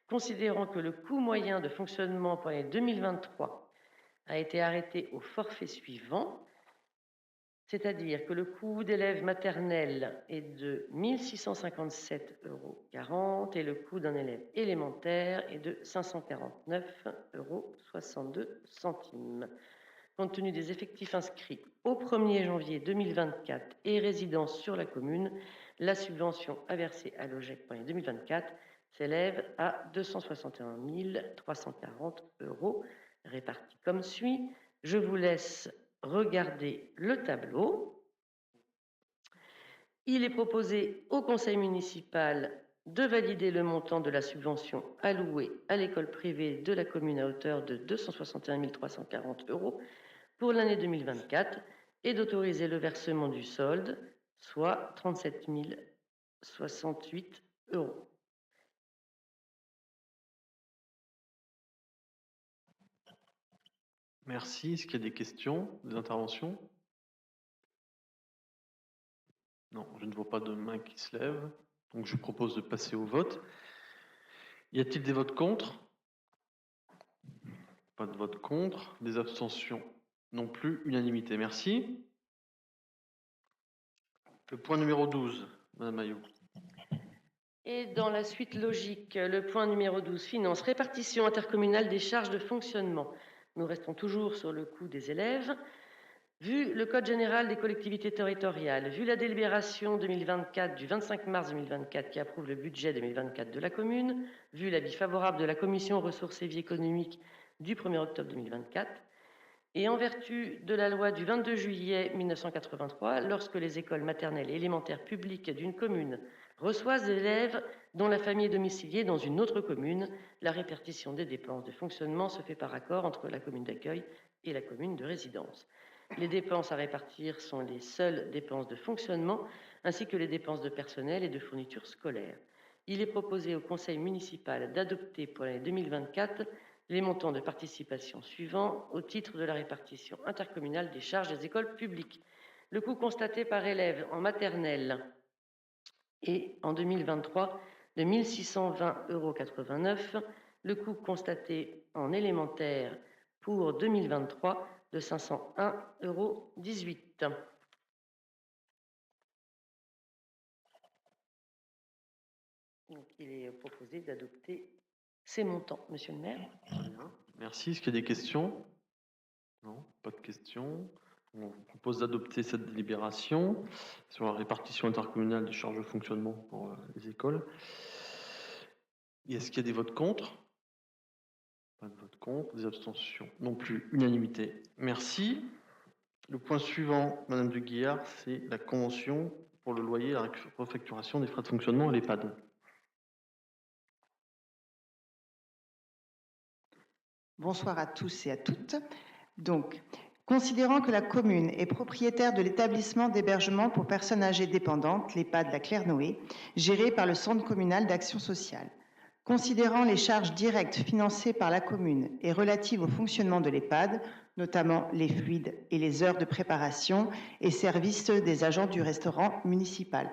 considérant que le coût moyen de fonctionnement pour l'année 2023 a été arrêté au forfait suivant, c'est-à-dire que le coût d'élève maternel est de 1 657,40 € et le coût d'un élève élémentaire est de 549,62 €. Compte tenu des effectifs inscrits au 1er janvier 2024 et résidant sur la commune, la subvention à verser à l'OGEC pour l'année 2024 s'élève à 261 340 € répartis comme suit. Je vous laisse regarder le tableau. Il est proposé au conseil municipal de valider le montant de la subvention allouée à l'école privée de la commune à hauteur de 261 340 € pour l'année 2024 et d'autoriser le versement du solde, soit 37 068 €. Merci. Est-ce qu'il y a des questions, des interventions? Non, je ne vois pas de main qui se lève. Donc je propose de passer au vote. Y a-t-il des votes contre? Pas de vote contre. Des abstentions non plus. Unanimité. Merci. Le point numéro 12, Madame Maillot. Et dans la suite logique, le point numéro 12, finance, répartition intercommunale des charges de fonctionnement. Nous restons toujours sur le coût des élèves. Vu le Code général des collectivités territoriales, vu la délibération 2024 du 25 mars 2024 qui approuve le budget 2024 de la commune, vu l'avis favorable de la Commission ressources et vie économique du 1er octobre 2024, et en vertu de la loi du 22 juillet 1983, lorsque les écoles maternelles et élémentaires publiques d'une commune reçoivent des élèves dont la famille est domiciliée dans une autre commune, la répartition des dépenses de fonctionnement se fait par accord entre la commune d'accueil et la commune de résidence. Les dépenses à répartir sont les seules dépenses de fonctionnement, ainsi que les dépenses de personnel et de fournitures scolaires. Il est proposé au conseil municipal d'adopter pour l'année 2024 les montants de participation suivants au titre de la répartition intercommunale des charges des écoles publiques. Le coût constaté par élève en maternelle est en 2023 de 1 620,89 €, le coût constaté en élémentaire pour 2023 de 501,18 €. Donc, il est proposé d'adopter ces montants, Monsieur le maire. Très bien. Merci. Est-ce qu'il y a des questions? Non, pas de questions. On vous propose d'adopter cette délibération sur la répartition intercommunale des charges de fonctionnement pour les écoles. Et est-ce qu'il y a des votes contre? Pas de vote contre. Des abstentions non plus. Unanimité. Merci. Le point suivant, Madame de Guillard, c'est la convention pour le loyer et la refacturation des frais de fonctionnement à l'EHPAD. Bonsoir à tous et à toutes. Donc, considérant que la commune est propriétaire de l'établissement d'hébergement pour personnes âgées dépendantes, l'EHPAD La Claire-Noé, géré par le Centre communal d'action sociale, considérant les charges directes financées par la commune et relatives au fonctionnement de l'EHPAD, notamment les fluides et les heures de préparation et services des agents du restaurant municipal,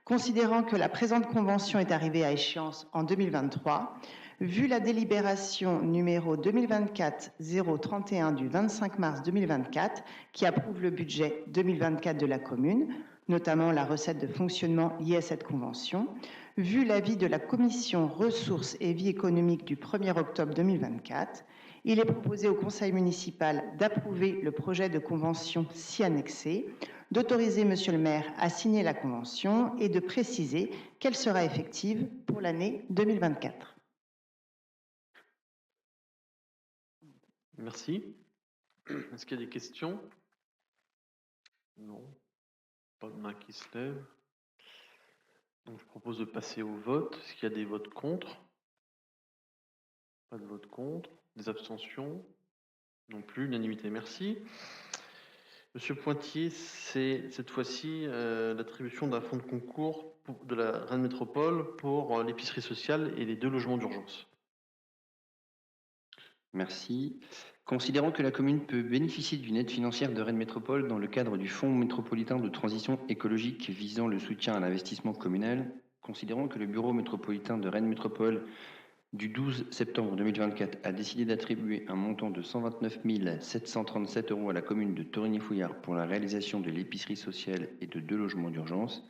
considérant que la présente convention est arrivée à échéance en 2023, vu la délibération numéro 2024-031 du 25 mars 2024 qui approuve le budget 2024 de la commune, notamment la recette de fonctionnement liée à cette convention, vu l'avis de la commission ressources et vie économique du 1er octobre 2024, il est proposé au conseil municipal d'approuver le projet de convention ci annexé, d'autoriser monsieur le maire à signer la convention et de préciser qu'elle sera effective pour l'année 2024. Merci. Est-ce qu'il y a des questions? Non. Pas de main qui se lève. Donc je propose de passer au vote. Est-ce qu'il y a des votes contre? Pas de vote contre. Des abstentions? Non plus. Unanimité. Merci. Monsieur Pointier, c'est cette fois-ci l'attribution d'un fonds de concours de la Rennes Métropole pour l'épicerie sociale et les 2 logements d'urgence. Merci. Considérant que la commune peut bénéficier d'une aide financière de Rennes Métropole dans le cadre du Fonds métropolitain de transition écologique visant le soutien à l'investissement communal, considérant que le bureau métropolitain de Rennes Métropole du 12 septembre 2024 a décidé d'attribuer un montant de 129 737 € à la commune de Torigny-Fouillard pour la réalisation de l'épicerie sociale et de 2 logements d'urgence,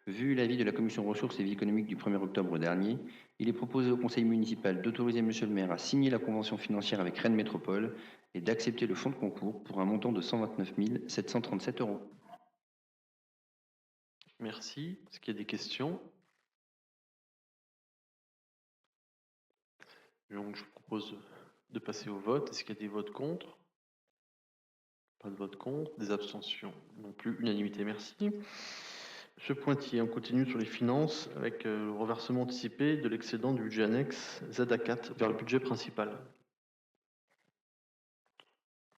vu l'avis de la commission ressources et vie économique du 1er octobre dernier, il est proposé au conseil municipal d'autoriser monsieur le maire à signer la convention financière avec Rennes Métropole et d'accepter le fonds de concours pour un montant de 129 737 €. Merci. Est-ce qu'il y a des questions? Donc je propose de passer au vote. Est-ce qu'il y a des votes contre? Pas de vote contre. Des abstentions non plus. Unanimité. Merci. Monsieur Pointier, on continue sur les finances avec le reversement anticipé de l'excédent du budget annexe ZA4 vers le budget principal.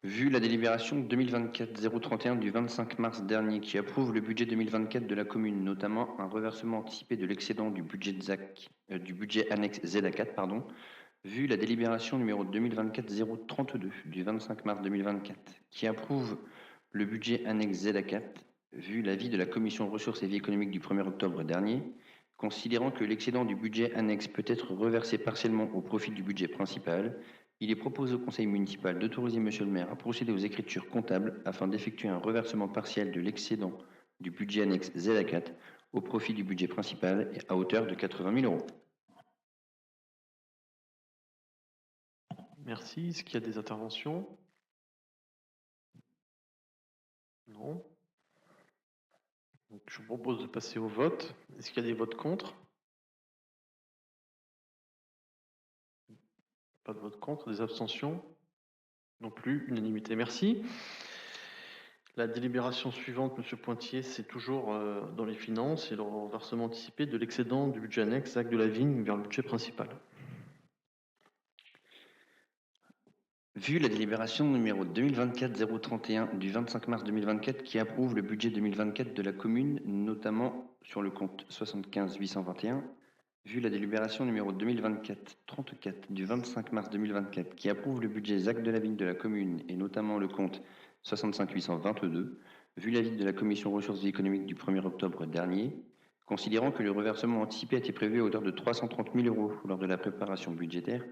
Vu la délibération 2024-031 du 25 mars dernier qui approuve le budget 2024 de la commune, notamment un reversement anticipé de l'excédent du budget annexe ZA4, vu la délibération numéro 2024-032 du 25 mars 2024 qui approuve le budget annexe ZA4, vu l'avis de la commission ressources et vie économique du 1er octobre dernier, considérant que l'excédent du budget annexe peut être reversé partiellement au profit du budget principal, il est proposé au conseil municipal d'autoriser monsieur le maire à procéder aux écritures comptables afin d'effectuer un reversement partiel de l'excédent du budget annexe ZA4 au profit du budget principal à hauteur de 80 000 €. Merci. Est-ce qu'il y a des interventions? Non. Donc, je vous propose de passer au vote. Est-ce qu'il y a des votes contre? Pas de vote contre. Des abstentions? Non plus. Unanimité. Merci. La délibération suivante, monsieur Pointier, c'est toujours dans les finances et le reversement anticipé de l'excédent du budget annexe ZAC de la Vigne vers le budget principal. Vu la délibération numéro 2024-031 du 25 mars 2024 qui approuve le budget 2024 de la commune, notamment sur le compte 75 821, vu la délibération numéro 2024-34 du 25 mars 2024 qui approuve le budget ZAC de la Vigne de la commune et notamment le compte 65 822, vu l'avis de la commission ressources et économiques du 1er octobre dernier, considérant que le reversement anticipé a été prévu à hauteur de 330 000 € lors de la préparation budgétaire,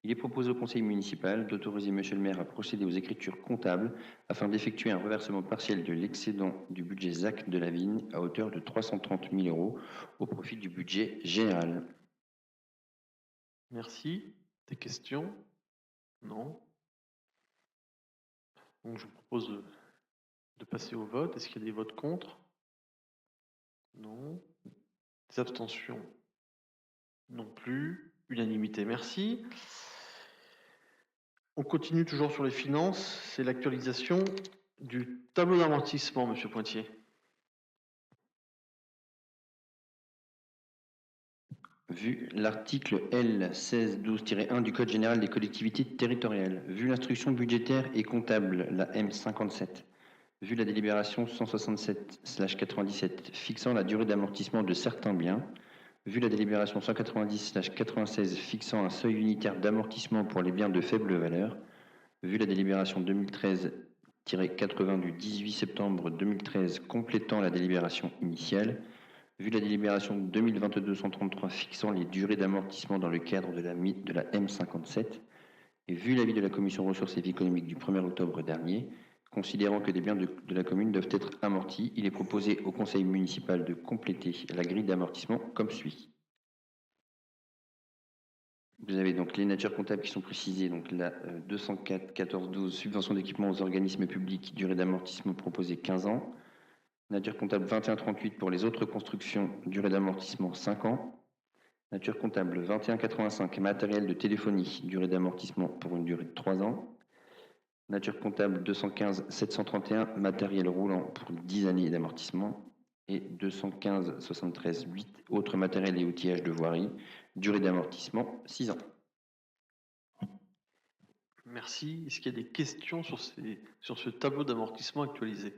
il est proposé au conseil municipal d'autoriser monsieur le maire à procéder aux écritures comptables afin d'effectuer un reversement partiel de l'excédent du budget ZAC de la Vigne à hauteur de 330 000 € au profit du budget général. Merci. Des questions? Non. Donc, je vous propose de passer au vote. Est-ce qu'il y a des votes contre? Non. Des abstentions? Non plus. Unanimité. Merci. On continue toujours sur les finances. C'est l'actualisation du tableau d'amortissement, monsieur Pointier. Vu l'article L 1612-1 du Code général des collectivités territoriales, vu l'instruction budgétaire et comptable, la M57, vu la délibération 167/97 fixant la durée d'amortissement de certains biens, vu la délibération 190/96 fixant un seuil unitaire d'amortissement pour les biens de faible valeur, vu la délibération 2013-80 du 18 septembre 2013 complétant la délibération initiale, vu la délibération 2022-133 fixant les durées d'amortissement dans le cadre de la M57, et vu l'avis de la commission ressources et vie économique du 1er octobre dernier, considérant que des biens de la commune doivent être amortis, il est proposé au conseil municipal de compléter la grille d'amortissement comme suit. Vous avez donc les natures comptables qui sont précisées, donc la 204-14-12, subvention d'équipement aux organismes publics, durée d'amortissement proposée 15 ans. Nature comptable 21-38 pour les autres constructions, durée d'amortissement 5 ans. Nature comptable 21-85, matériel de téléphonie, durée d'amortissement pour une durée de 3 ans. Nature comptable 215-731, matériel roulant pour 10 années d'amortissement. Et 215-73-8, autres matériels et outillages de voirie, durée d'amortissement 6 ans. Merci. Est-ce qu'il y a des questions sur ce tableau d'amortissement actualisé?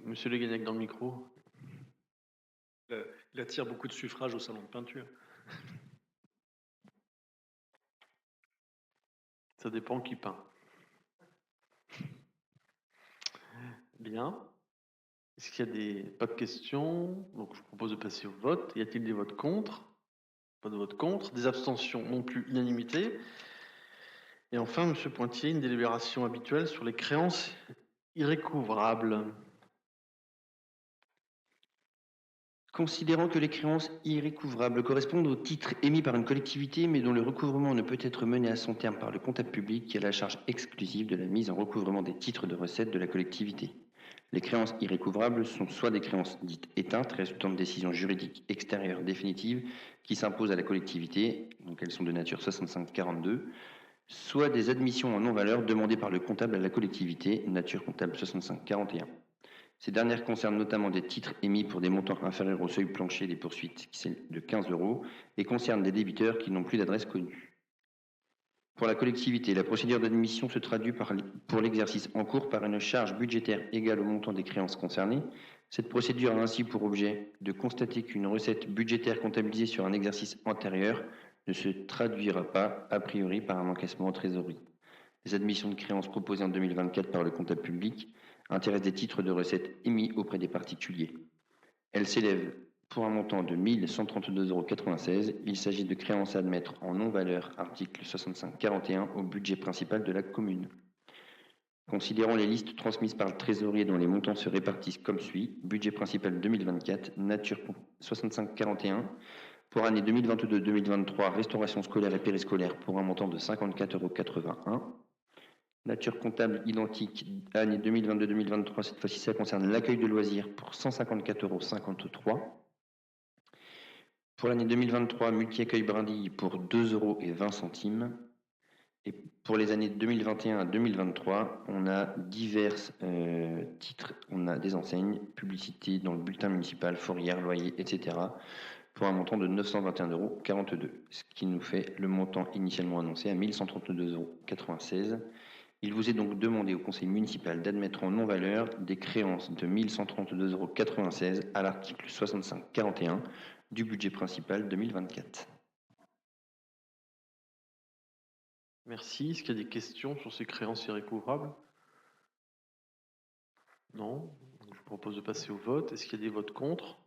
Monsieur Leguenec dans le micro. Il attire beaucoup de suffrages au salon de peinture. Ça dépend qui peint. Bien. Est-ce qu'il y a pas de questions? Donc je vous propose de passer au vote. Y a-t-il des votes contre? Pas de vote contre. Des abstentions non plus. Unanimité. Et enfin, monsieur Pointier, une délibération habituelle sur les créances irrécouvrables. Considérant que les créances irrécouvrables correspondent aux titres émis par une collectivité mais dont le recouvrement ne peut être mené à son terme par le comptable public qui a la charge exclusive de la mise en recouvrement des titres de recettes de la collectivité. Les créances irrécouvrables sont soit des créances dites éteintes résultant de décisions juridiques extérieures définitives qui s'imposent à la collectivité, donc elles sont de nature 65-42, soit des admissions en non-valeur demandées par le comptable à la collectivité, nature comptable 6541. Ces dernières concernent notamment des titres émis pour des montants inférieurs au seuil plancher des poursuites, qui est de 15 €, et concernent des débiteurs qui n'ont plus d'adresse connue. Pour la collectivité, la procédure d'admission se traduit pour l'exercice en cours par une charge budgétaire égale au montant des créances concernées. Cette procédure a ainsi pour objet de constater qu'une recette budgétaire comptabilisée sur un exercice antérieur ne se traduira pas, a priori, par un encaissement en trésorerie. Les admissions de créances proposées en 2024 par le comptable public intéressent des titres de recettes émis auprès des particuliers. Elles s'élèvent pour un montant de 1 132,96 €. Il s'agit de créances à admettre en non-valeur, article 6541, au budget principal de la commune. Considérons les listes transmises par le trésorier dont les montants se répartissent comme suit. Budget principal 2024, nature 6541. Pour année 2022-2023, restauration scolaire et périscolaire pour un montant de 54,81 €. Nature comptable identique, année 2022-2023, cette fois-ci ça concerne l'accueil de loisirs pour 154,53 €. Pour l'année 2023, multi-accueil brindille pour 2,20 €. Et pour les années 2021 à 2023, on a divers titres, on a des enseignes, publicité dans le bulletin municipal, fourrière, loyer, etc. pour un montant de 921,42 €, ce qui nous fait le montant initialement annoncé à 1 132,96 €. Il vous est donc demandé au conseil municipal d'admettre en non-valeur des créances de 1 132,96 € à l'article 6541 du budget principal 2024. Merci. Est-ce qu'il y a des questions sur ces créances irrécouvrables? Non. Je vous propose de passer au vote. Est-ce qu'il y a des votes contre?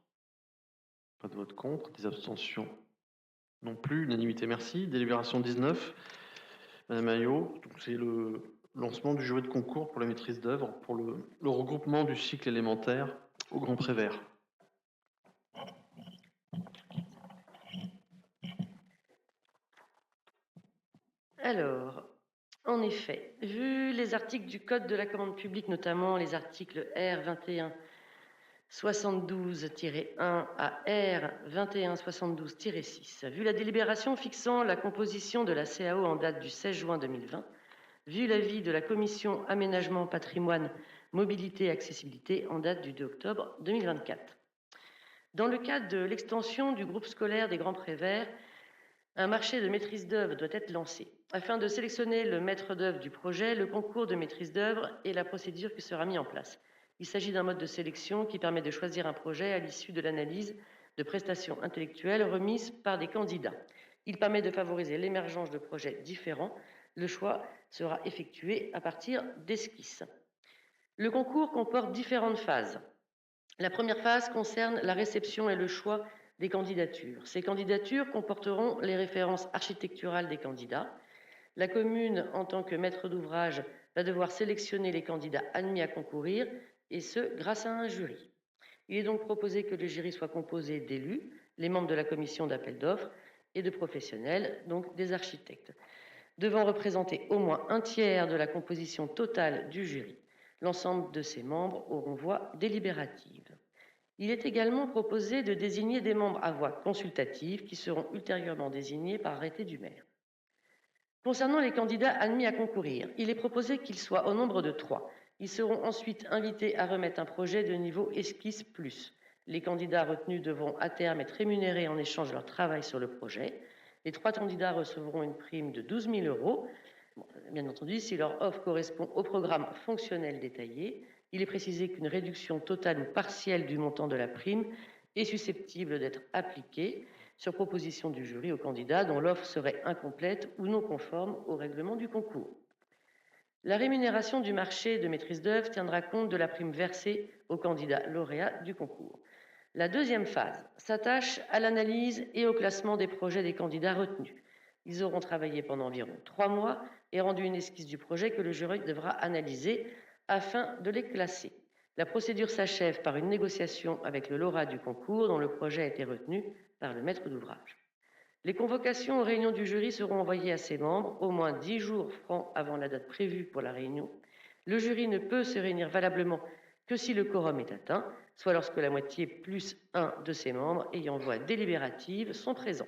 Pas de vote contre. Des abstentions? Non plus. Unanimité, merci. Délibération 19. Madame Ayot, c'est le lancement du jury de concours pour la maîtrise d'œuvre pour le regroupement du cycle élémentaire au Grand Prévert. Alors, en effet, vu les articles du Code de la commande publique, notamment les articles R2172-1 à R2172-6, vu la délibération fixant la composition de la CAO en date du 16 juin 2020, vu l'avis de la Commission Aménagement, Patrimoine, Mobilité et Accessibilité en date du 2 octobre 2024. Dans le cadre de l'extension du groupe scolaire des Grands Préverts, un marché de maîtrise d'œuvre doit être lancé. Afin de sélectionner le maître d'œuvre du projet, le concours de maîtrise d'œuvre et la procédure qui sera mis en place. Il s'agit d'un mode de sélection qui permet de choisir un projet à l'issue de l'analyse de prestations intellectuelles remises par des candidats. Il permet de favoriser l'émergence de projets différents. Le choix sera effectué à partir d'esquisses. Le concours comporte différentes phases. La première phase concerne la réception et le choix des candidatures. Ces candidatures comporteront les références architecturales des candidats. La commune, en tant que maître d'ouvrage, va devoir sélectionner les candidats admis à concourir, et ce, grâce à un jury. Il est donc proposé que le jury soit composé d'élus, les membres de la commission d'appel d'offres, et de professionnels, donc des architectes, devant représenter au moins un tiers de la composition totale du jury. L'ensemble de ces membres auront voix délibérative. Il est également proposé de désigner des membres à voix consultative qui seront ultérieurement désignés par arrêté du maire. Concernant les candidats admis à concourir, il est proposé qu'ils soient au nombre de 3. Ils seront ensuite invités à remettre un projet de niveau esquisse plus. Les candidats retenus devront à terme être rémunérés en échange de leur travail sur le projet. Les 3 candidats recevront une prime de 12 000 €. Bien entendu, si leur offre correspond au programme fonctionnel détaillé, il est précisé qu'une réduction totale ou partielle du montant de la prime est susceptible d'être appliquée sur proposition du jury aux candidats dont l'offre serait incomplète ou non conforme au règlement du concours. La rémunération du marché de maîtrise d'œuvre tiendra compte de la prime versée aux candidats lauréats du concours. La deuxième phase s'attache à l'analyse et au classement des projets des candidats retenus. Ils auront travaillé pendant environ 3 mois et rendu une esquisse du projet que le jury devra analyser afin de les classer. La procédure s'achève par une négociation avec le lauréat du concours dont le projet a été retenu par le maître d'ouvrage. Les convocations aux réunions du jury seront envoyées à ses membres au moins 10 jours francs avant la date prévue pour la réunion. Le jury ne peut se réunir valablement que si le quorum est atteint, soit lorsque la moitié plus un de ses membres ayant voix délibérative sont présents.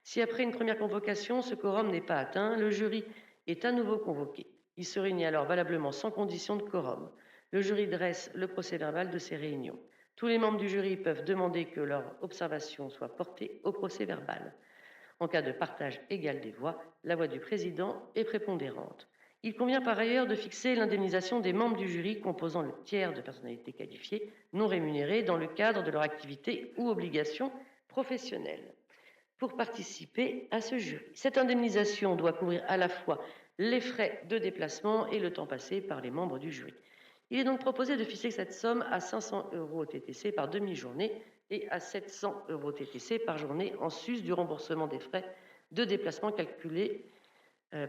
Si après une première convocation, ce quorum n'est pas atteint, le jury est à nouveau convoqué. Il se réunit alors valablement sans condition de quorum. Le jury dresse le procès-verbal de ces réunions. Tous les membres du jury peuvent demander que leur observation soit portée au procès-verbal. En cas de partage égal des voix, la voix du président est prépondérante. Il convient par ailleurs de fixer l'indemnisation des membres du jury composant le tiers de personnalités qualifiées non rémunérées dans le cadre de leur activité ou obligation professionnelle pour participer à ce jury. Cette indemnisation doit couvrir à la fois les frais de déplacement et le temps passé par les membres du jury. Il est donc proposé de fixer cette somme à 500 € TTC par demi-journée et à 700 € TTC par journée en sus du remboursement des frais de déplacement calculés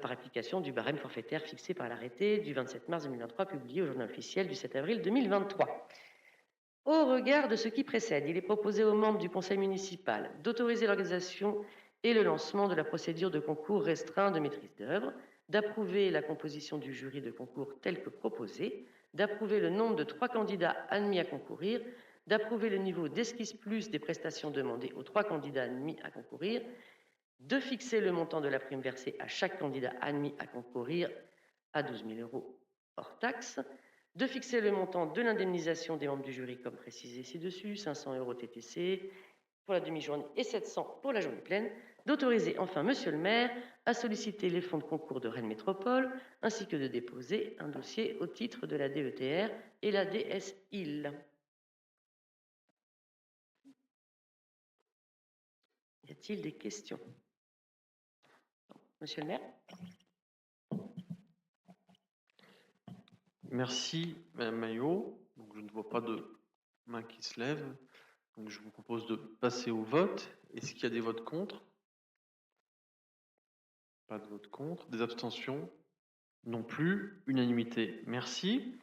par application du barème forfaitaire fixé par l'arrêté du 27 mars 2023 publié au journal officiel du 7 avril 2023. Au regard de ce qui précède, il est proposé aux membres du conseil municipal d'autoriser l'organisation et le lancement de la procédure de concours restreint de maîtrise d'œuvre, d'approuver la composition du jury de concours tel que proposé, d'approuver le nombre de 3 candidats admis à concourir, d'approuver le niveau d'esquisse plus des prestations demandées aux 3 candidats admis à concourir, de fixer le montant de la prime versée à chaque candidat admis à concourir à 12 000 € hors taxe, de fixer le montant de l'indemnisation des membres du jury comme précisé ci-dessus, 500 € TTC pour la demi-journée et 700 pour la journée pleine, d'autoriser enfin Monsieur le maire à solliciter les fonds de concours de Rennes Métropole ainsi que de déposer un dossier au titre de la DETR et la DSIL. Y a-t-il des questions? Monsieur le maire. Merci, Madame Maillot. Donc, je ne vois pas de main qui se lève. Donc, je vous propose de passer au vote. Est-ce qu'il y a des votes contre? Pas de vote contre. Des abstentions? Non plus. Unanimité. Merci.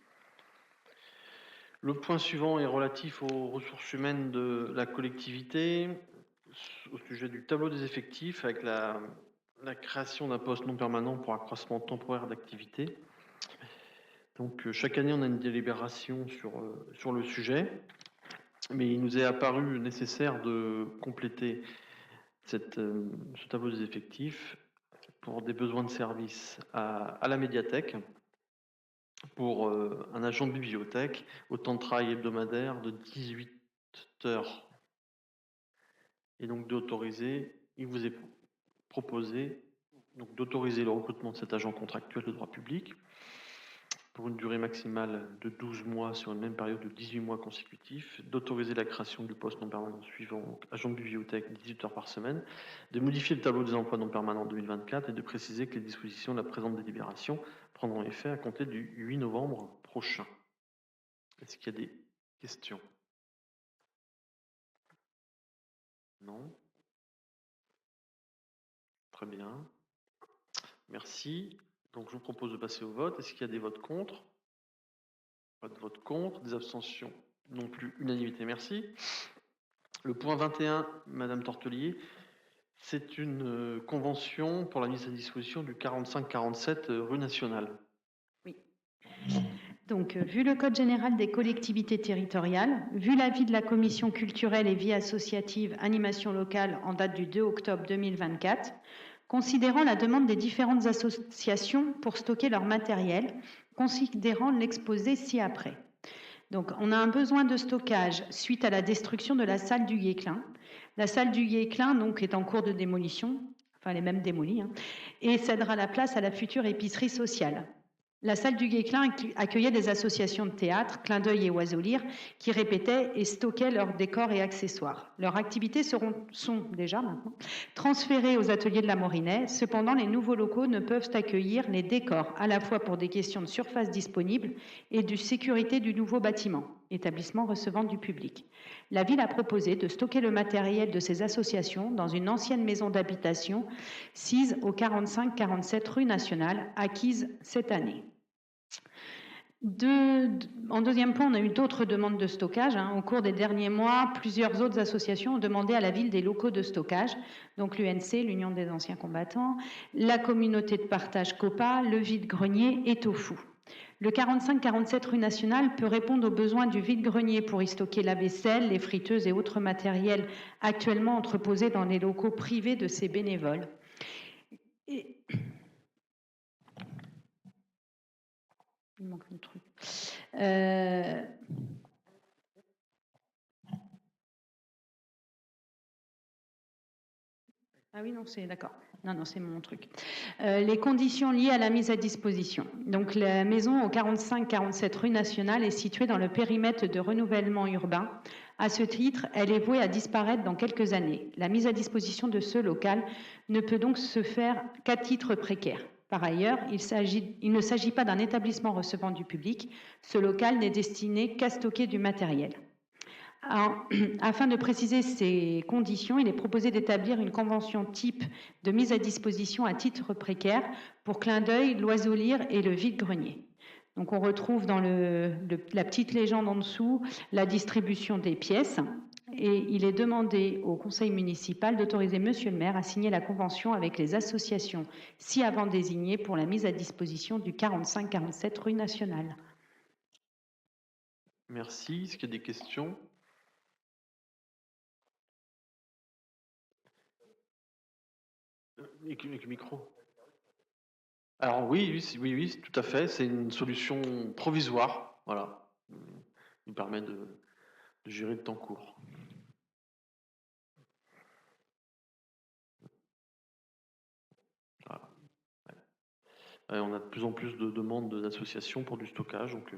Le point suivant est relatif aux ressources humaines de la collectivité, au sujet du tableau des effectifs, avec la création d'un poste non permanent pour accroissement temporaire d'activité. Donc, chaque année, on a une délibération sur le sujet, mais il nous est apparu nécessaire de compléter ce tableau des effectifs pour des besoins de service à la médiathèque, pour un agent de bibliothèque, au temps de travail hebdomadaire de 18 heures. Et donc, il vous est proposé d'autoriser le recrutement de cet agent contractuel de droit public pour une durée maximale de 12 mois sur une même période de 18 mois consécutifs, d'autoriser la création du poste non permanent suivant, donc agent de bibliothèque, 18 heures par semaine, de modifier le tableau des emplois non permanents 2024 et de préciser que les dispositions de la présente délibération prendront effet à compter du 8 novembre prochain. Est-ce qu'il y a des questions? Non? Très bien. Merci. Donc, je vous propose de passer au vote. Est-ce qu'il y a des votes contre? Pas de vote contre. Des abstentions? Non plus. Unanimité. Merci. Le point 21, Madame Tortelier, c'est une convention pour la mise à disposition du 45-47 rue Nationale. Oui. Donc, vu le Code général des collectivités territoriales, vu l'avis de la Commission culturelle et vie associative animation locale en date du 2 octobre 2024, considérant la demande des différentes associations pour stocker leur matériel, considérant l'exposé ci-après. Donc, on a un besoin de stockage suite à la destruction de la salle du Guesclin. La salle du Guesclin, donc, est en cours de démolition, enfin, elle est même démolie, et cédera la place à la future épicerie sociale. La salle du Guesclin accueillait des associations de théâtre, Clin d'œil et Oiseau Lyre, qui répétaient et stockaient leurs décors et accessoires. Leurs activités sont déjà maintenant transférées aux ateliers de la Morinais. Cependant, les nouveaux locaux ne peuvent accueillir les décors, à la fois pour des questions de surface disponible et de sécurité du nouveau bâtiment, établissement recevant du public. La ville a proposé de stocker le matériel de ces associations dans une ancienne maison d'habitation sise au 45-47 rue Nationale, acquise cette année. En deuxième point, on a eu d'autres demandes de stockage. Au cours des derniers mois, plusieurs autres associations ont demandé à la ville des locaux de stockage, donc l'UNC, l'Union des anciens combattants, la communauté de partage COPA, le vide-grenier et Tofu. Le 45-47 rue Nationale peut répondre aux besoins du vide-grenier pour y stocker la vaisselle, les friteuses et autres matériels actuellement entreposés dans les locaux privés de ces bénévoles. Il manque le truc. Ah oui, non, c'est d'accord. Non, c'est mon truc. Les conditions liées à la mise à disposition. Donc, la maison au 45-47 rue Nationale est située dans le périmètre de renouvellement urbain. À ce titre, elle est vouée à disparaître dans quelques années. La mise à disposition de ce local ne peut donc se faire qu'à titre précaire. Par ailleurs, il ne s'agit pas d'un établissement recevant du public. Ce local n'est destiné qu'à stocker du matériel. Afin de préciser ces conditions, il est proposé d'établir une convention type de mise à disposition à titre précaire pour Clin d'œil, l'Oiseau Lyre et le Vide-Grenier. Donc on retrouve dans la petite légende en dessous la distribution des pièces et il est demandé au conseil municipal d'autoriser monsieur le maire à signer la convention avec les associations ci avant désignées pour la mise à disposition du 45-47 rue Nationale. Merci. Est-ce qu'il y a des questions ? Avec le micro. Alors oui, tout à fait. C'est une solution provisoire. Voilà. Il permet de gérer le temps court. Voilà. Ouais. On a de plus en plus de demandes d'associations pour du stockage. Donc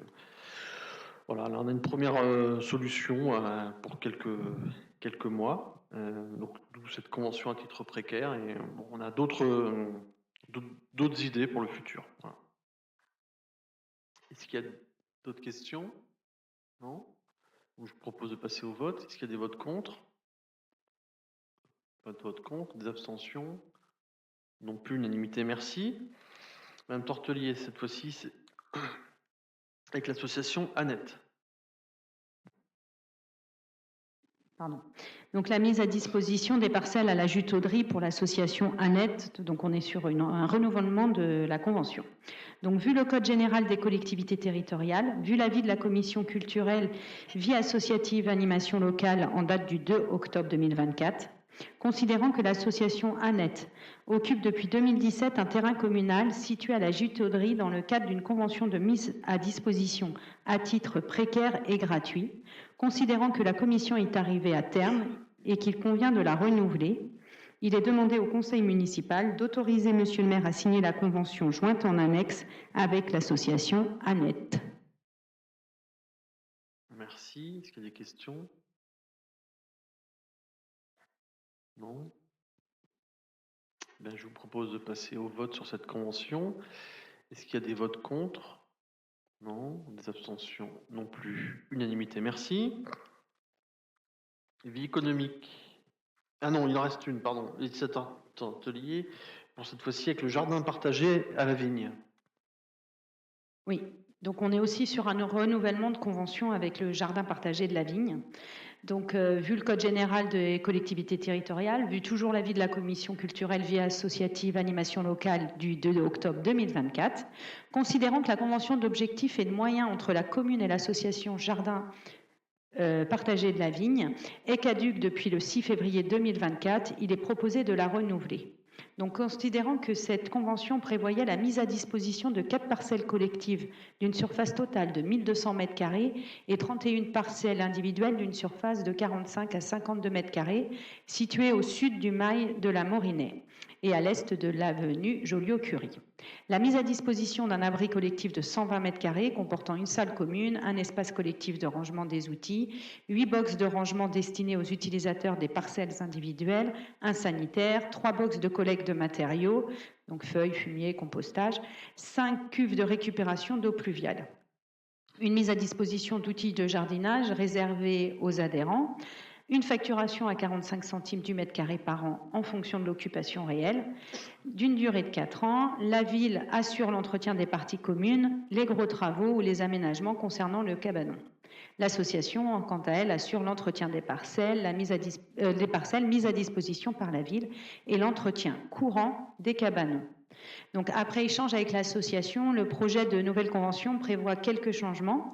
voilà, là on a une première solution pour quelques mois. Donc d'où cette convention à titre précaire et on a d'autres idées pour le futur. Voilà. Est-ce qu'il y a d'autres questions? Non? Donc, je propose de passer au vote. Est-ce qu'il y a des votes contre? Pas de vote contre, des abstentions? Non plus, unanimité, merci. Madame Tortelier, cette fois-ci, c'est avec l'association Annette. Pardon. Donc la mise à disposition des parcelles à la Jutauderie pour l'association Annette. Donc on est sur un renouvellement de la convention. Donc vu le Code général des collectivités territoriales, vu l'avis de la commission culturelle, vie associative, animation locale en date du 2 octobre 2024, considérant que l'association Annette occupe depuis 2017 un terrain communal situé à la Jutauderie dans le cadre d'une convention de mise à disposition à titre précaire et gratuit, considérant que la commission est arrivée à terme et qu'il convient de la renouveler, il est demandé au conseil municipal d'autoriser monsieur le maire à signer la convention jointe en annexe avec l'association Annette. Merci. Est-ce qu'il y a des questions? Non. Ben, je vous propose de passer au vote sur cette convention. Est-ce qu'il y a des votes contre? Non. Des abstentions? Non plus. Unanimité, merci. Vie économique. Ah non, il en reste une, pardon. Les 17 ateliers, pour cette fois-ci avec le jardin partagé à la vigne. Oui, donc on est aussi sur un renouvellement de convention avec le jardin partagé de la vigne. Donc, vu le Code général des collectivités territoriales, vu toujours l'avis de la commission culturelle, vie associative, animation locale du 2 octobre 2024, considérant que la convention d'objectifs et de moyens entre la commune et l'association jardin partagé de la vigne est caduque depuis le 6 février 2024, il est proposé de la renouveler. Donc, considérant que cette convention prévoyait la mise à disposition de 4 parcelles collectives d'une surface totale de 1200 m² et 31 parcelles individuelles d'une surface de 45 à 52 m², situées au sud du mail de la Morinay et à l'est de l'avenue Joliot-Curie. La mise à disposition d'un abri collectif de 120 m² comportant une salle commune, un espace collectif de rangement des outils, 8 boxes de rangement destinés aux utilisateurs des parcelles individuelles, un sanitaire, 3 boxes de collecte de matériaux, donc feuilles, fumier, compostage, 5 cuves de récupération d'eau pluviale. Une mise à disposition d'outils de jardinage réservés aux adhérents, une facturation à 45 centimes du mètre carré par an en fonction de l'occupation réelle, d'une durée de 4 ans. La ville assure l'entretien des parties communes, les gros travaux ou les aménagements concernant le cabanon. L'association, quant à elle, assure l'entretien des parcelles, des parcelles mises à disposition par la ville et l'entretien courant des cabanons. Donc, après échange avec l'association, le projet de nouvelle convention prévoit quelques changements.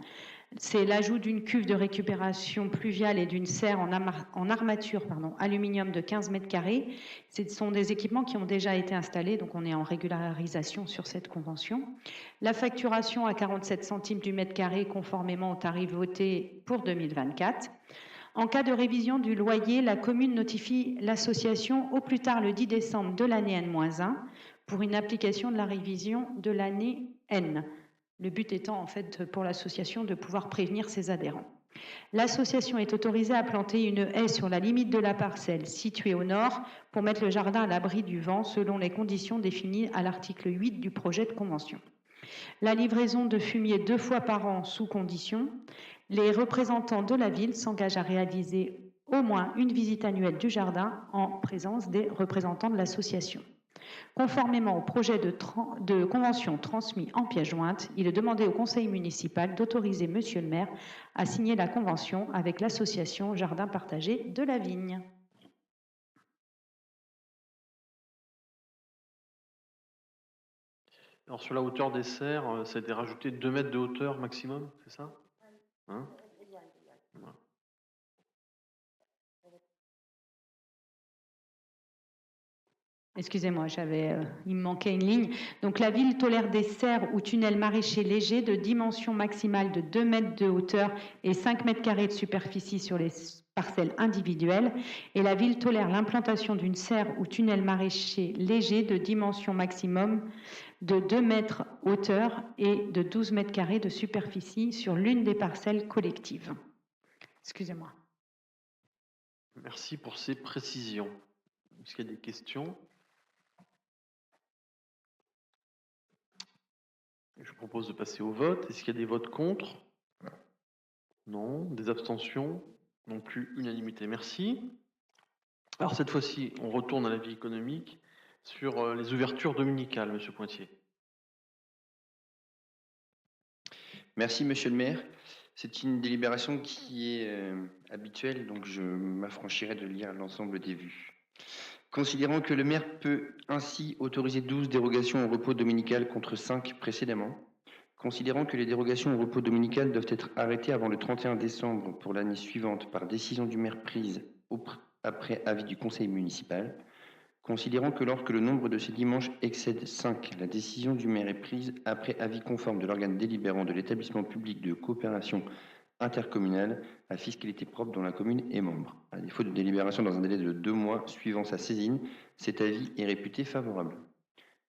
C'est l'ajout d'une cuve de récupération pluviale et d'une serre en armature aluminium de 15 mètres carrés. Ce sont des équipements qui ont déjà été installés, donc on est en régularisation sur cette convention. La facturation à 47 centimes du mètre carré conformément au tarif voté pour 2024. En cas de révision du loyer, la commune notifie l'association au plus tard le 10 décembre de l'année N-1 pour une application de la révision de l'année N. Le but étant en fait pour l'association de pouvoir prévenir ses adhérents. L'association est autorisée à planter une haie sur la limite de la parcelle située au nord pour mettre le jardin à l'abri du vent selon les conditions définies à l'article 8 du projet de convention. La livraison de fumier 2 fois par an sous condition. Les représentants de la ville s'engagent à réaliser au moins une visite annuelle du jardin en présence des représentants de l'association. Conformément au projet de convention transmis en pièce jointe, il est demandé au conseil municipal d'autoriser monsieur le maire à signer la convention avec l'association Jardin partagé de la Vigne. Alors sur la hauteur des serres, ça a été rajouté 2 mètres de hauteur maximum, c'est ça? Hein? Voilà. Excusez-moi, il me manquait une ligne. Donc la ville tolère des serres ou tunnels maraîchers légers de dimension maximale de 2 mètres de hauteur et 5 mètres carrés de superficie sur les parcelles individuelles. Et la ville tolère l'implantation d'une serre ou tunnel maraîcher léger de dimension maximum de 2 mètres hauteur et de 12 mètres carrés de superficie sur l'une des parcelles collectives. Excusez-moi. Merci pour ces précisions. Est-ce qu'il y a des questions? Je propose de passer au vote. Est-ce qu'il y a des votes contre? Non. Des abstentions? Non plus. Unanimité. Merci. Alors cette fois-ci, on retourne à la vie économique sur les ouvertures dominicales, Monsieur Pointier. Merci, Monsieur le maire. C'est une délibération qui est habituelle, donc je m'affranchirai de lire l'ensemble des vues. Considérant que le maire peut ainsi autoriser 12 dérogations au repos dominical contre 5 précédemment, considérant que les dérogations au repos dominical doivent être arrêtées avant le 31 décembre pour l'année suivante par décision du maire prise après avis du conseil municipal, considérant que lorsque le nombre de ces dimanches excède 5, la décision du maire est prise après avis conforme de l'organe délibérant de l'établissement public de coopération intercommunale à fiscalité propre dont la commune est membre. À défaut de délibération dans un délai de 2 mois suivant sa saisine, cet avis est réputé favorable.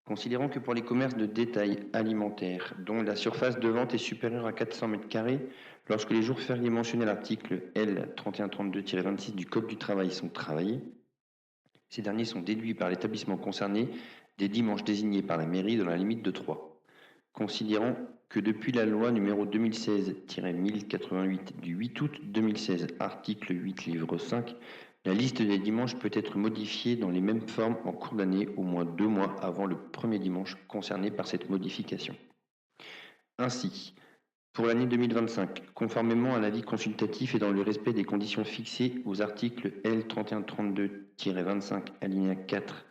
Considérant que pour les commerces de détail alimentaire dont la surface de vente est supérieure à 400 m², lorsque les jours fériés mentionnés à l'article L. 3132-26 du Code du travail sont travaillés, ces derniers sont déduits par l'établissement concerné des dimanches désignés par la mairie dans la limite de 3. Considérant que depuis la loi numéro 2016-1088 du 8 août 2016, article 8, livre 5, la liste des dimanches peut être modifiée dans les mêmes formes en cours d'année au moins 2 mois avant le premier dimanche concerné par cette modification. Ainsi, pour l'année 2025, conformément à l'avis consultatif et dans le respect des conditions fixées aux articles L. 3132-25, alinéa 4,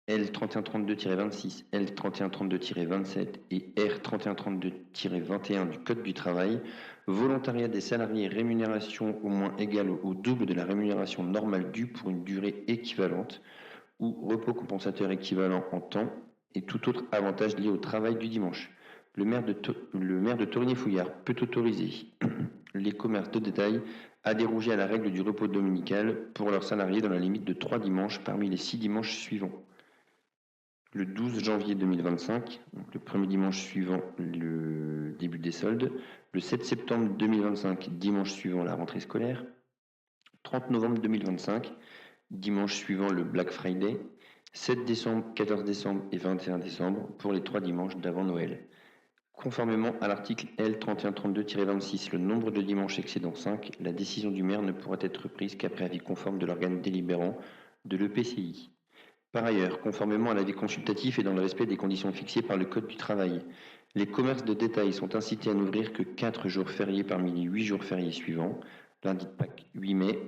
L. 3132-26, L. 3132-27 et R. 3132-21 du Code du travail, volontariat des salariés et rémunération au moins égale au double de la rémunération normale due pour une durée équivalente ou repos compensateur équivalent en temps et tout autre avantage lié au travail du dimanche. Le maire de Torigny-Fouillard peut autoriser les commerces de détail à déroger à la règle du repos dominical pour leurs salariés dans la limite de 3 dimanches parmi les 6 dimanches suivants. Le 12 janvier 2025, donc le premier dimanche suivant le début des soldes, le 7 septembre 2025, dimanche suivant la rentrée scolaire, 30 novembre 2025, dimanche suivant le Black Friday, 7 décembre, 14 décembre et 21 décembre pour les 3 dimanches d'avant Noël. Conformément à l'article L. 3132-26, le nombre de dimanches excédant 5, la décision du maire ne pourra être prise qu'après avis conforme de l'organe délibérant de l'EPCI. Par ailleurs, conformément à l'avis consultatif et dans le respect des conditions fixées par le Code du travail, les commerces de détail sont incités à n'ouvrir que 4 jours fériés parmi les 8 jours fériés suivants: lundi de Pâques 8 mai,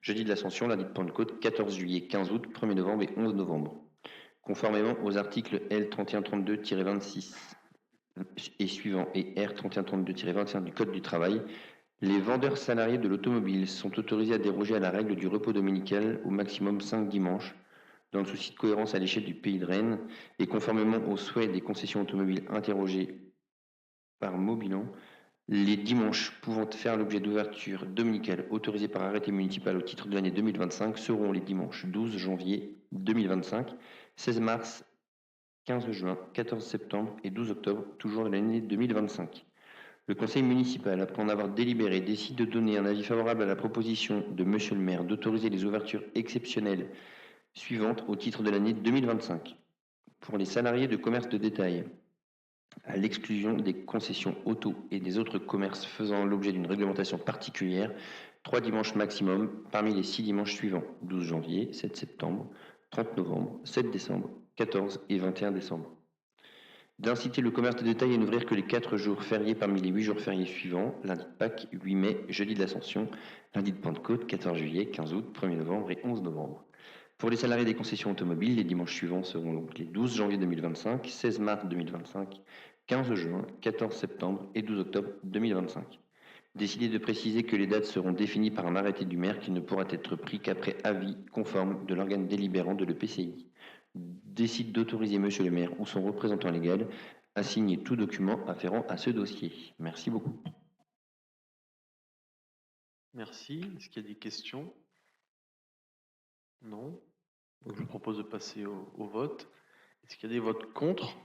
jeudi de l'Ascension, lundi de Pentecôte 14 juillet, 15 août, 1er novembre et 11 novembre. Conformément aux articles L. 3132-26, et suivants et R 3132-21 du Code du travail, les vendeurs salariés de l'automobile sont autorisés à déroger à la règle du repos dominical au maximum 5 dimanches, dans le souci de cohérence à l'échelle du pays de Rennes et conformément aux souhaits des concessions automobiles interrogées par Mobilan. Les dimanches pouvant faire l'objet d'ouverture dominicale autorisée par arrêté municipal au titre de l'année 2025 seront les dimanches 12 janvier 2025, 16 mars, 15 juin, 14 septembre et 12 octobre, toujours de l'année 2025. Le conseil municipal, après en avoir délibéré, décide de donner un avis favorable à la proposition de monsieur le maire d'autoriser les ouvertures exceptionnelles suivantes au titre de l'année 2025. Pour les salariés de commerce de détail, à l'exclusion des concessions auto et des autres commerces faisant l'objet d'une réglementation particulière, 3 dimanches maximum parmi les 6 dimanches suivants, 12 janvier, 7 septembre, 30 novembre, 7 décembre, 14 et 21 décembre. D'inciter le commerce de détail à n'ouvrir que les 4 jours fériés parmi les 8 jours fériés suivants, lundi de Pâques, 8 mai, jeudi de l'Ascension, lundi de Pentecôte, 14 juillet, 15 août, 1er novembre et 11 novembre. Pour les salariés des concessions automobiles, les dimanches suivants seront donc les 12 janvier 2025, 16 mars 2025, 15 juin, 14 septembre et 12 octobre 2025. Décidez de préciser que les dates seront définies par un arrêté du maire qui ne pourra être pris qu'après avis conforme de l'organe délibérant de l'EPCI. Décide d'autoriser monsieur le maire ou son représentant légal à signer tout document afférent à ce dossier. Merci beaucoup. Merci. Est-ce qu'il y a des questions? Non. Donc, je vous propose de passer au vote. Est-ce qu'il y a des votes contre?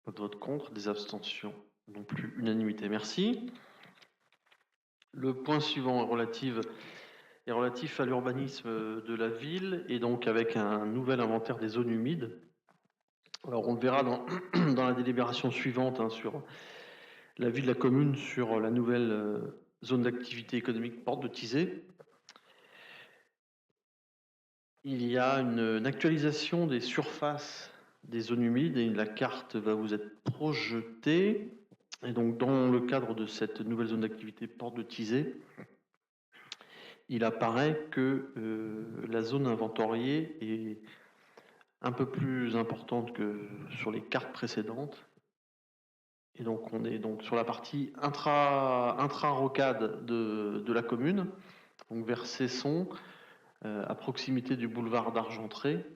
Pas de vote contre, des abstentions non plus, unanimité. Merci. Le point suivant est relatif à l'urbanisme de la ville et donc avec un nouvel inventaire des zones humides. Alors on le verra dans la délibération suivante sur l'avis de la commune sur la nouvelle zone d'activité économique Porte de Tizé. Il y a une actualisation des surfaces des zones humides et la carte va vous être projetée. Et donc, dans le cadre de cette nouvelle zone d'activité Porte de Tizé, il apparaît que la zone inventoriée est un peu plus importante que sur les cartes précédentes. Et donc, on est donc sur la partie intra-rocade de la commune, donc vers Cesson, à proximité du boulevard d'Argentré.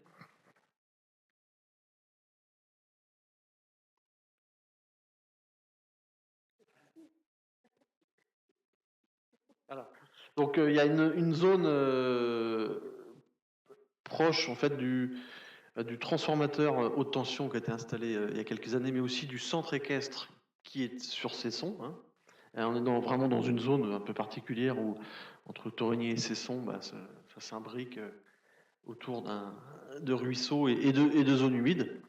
Voilà. Donc il y a une zone proche en fait du transformateur haute tension qui a été installé il y a quelques années, mais aussi du centre équestre qui est sur Cesson. Et on est vraiment dans une zone un peu particulière où entre Torigny et Cesson, ça s'imbrique autour de ruisseaux et de zones humides.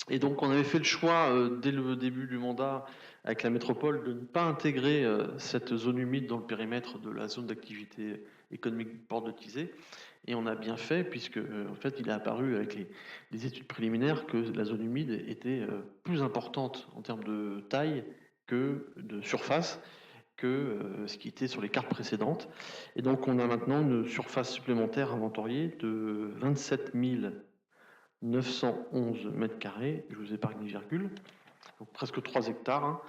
Et donc on avait fait le choix dès le début du mandat avec la métropole de ne pas intégrer cette zone humide dans le périmètre de la zone d'activité économique Porte de Tizé. Et on a bien fait puisque en fait il est apparu avec les études préliminaires que la zone humide était plus importante en termes de taille que de surface que ce qui était sur les cartes précédentes. Et donc on a maintenant une surface supplémentaire inventoriée de 27 911 mètres carrés, je vous épargne une virgule, donc presque 3 hectares.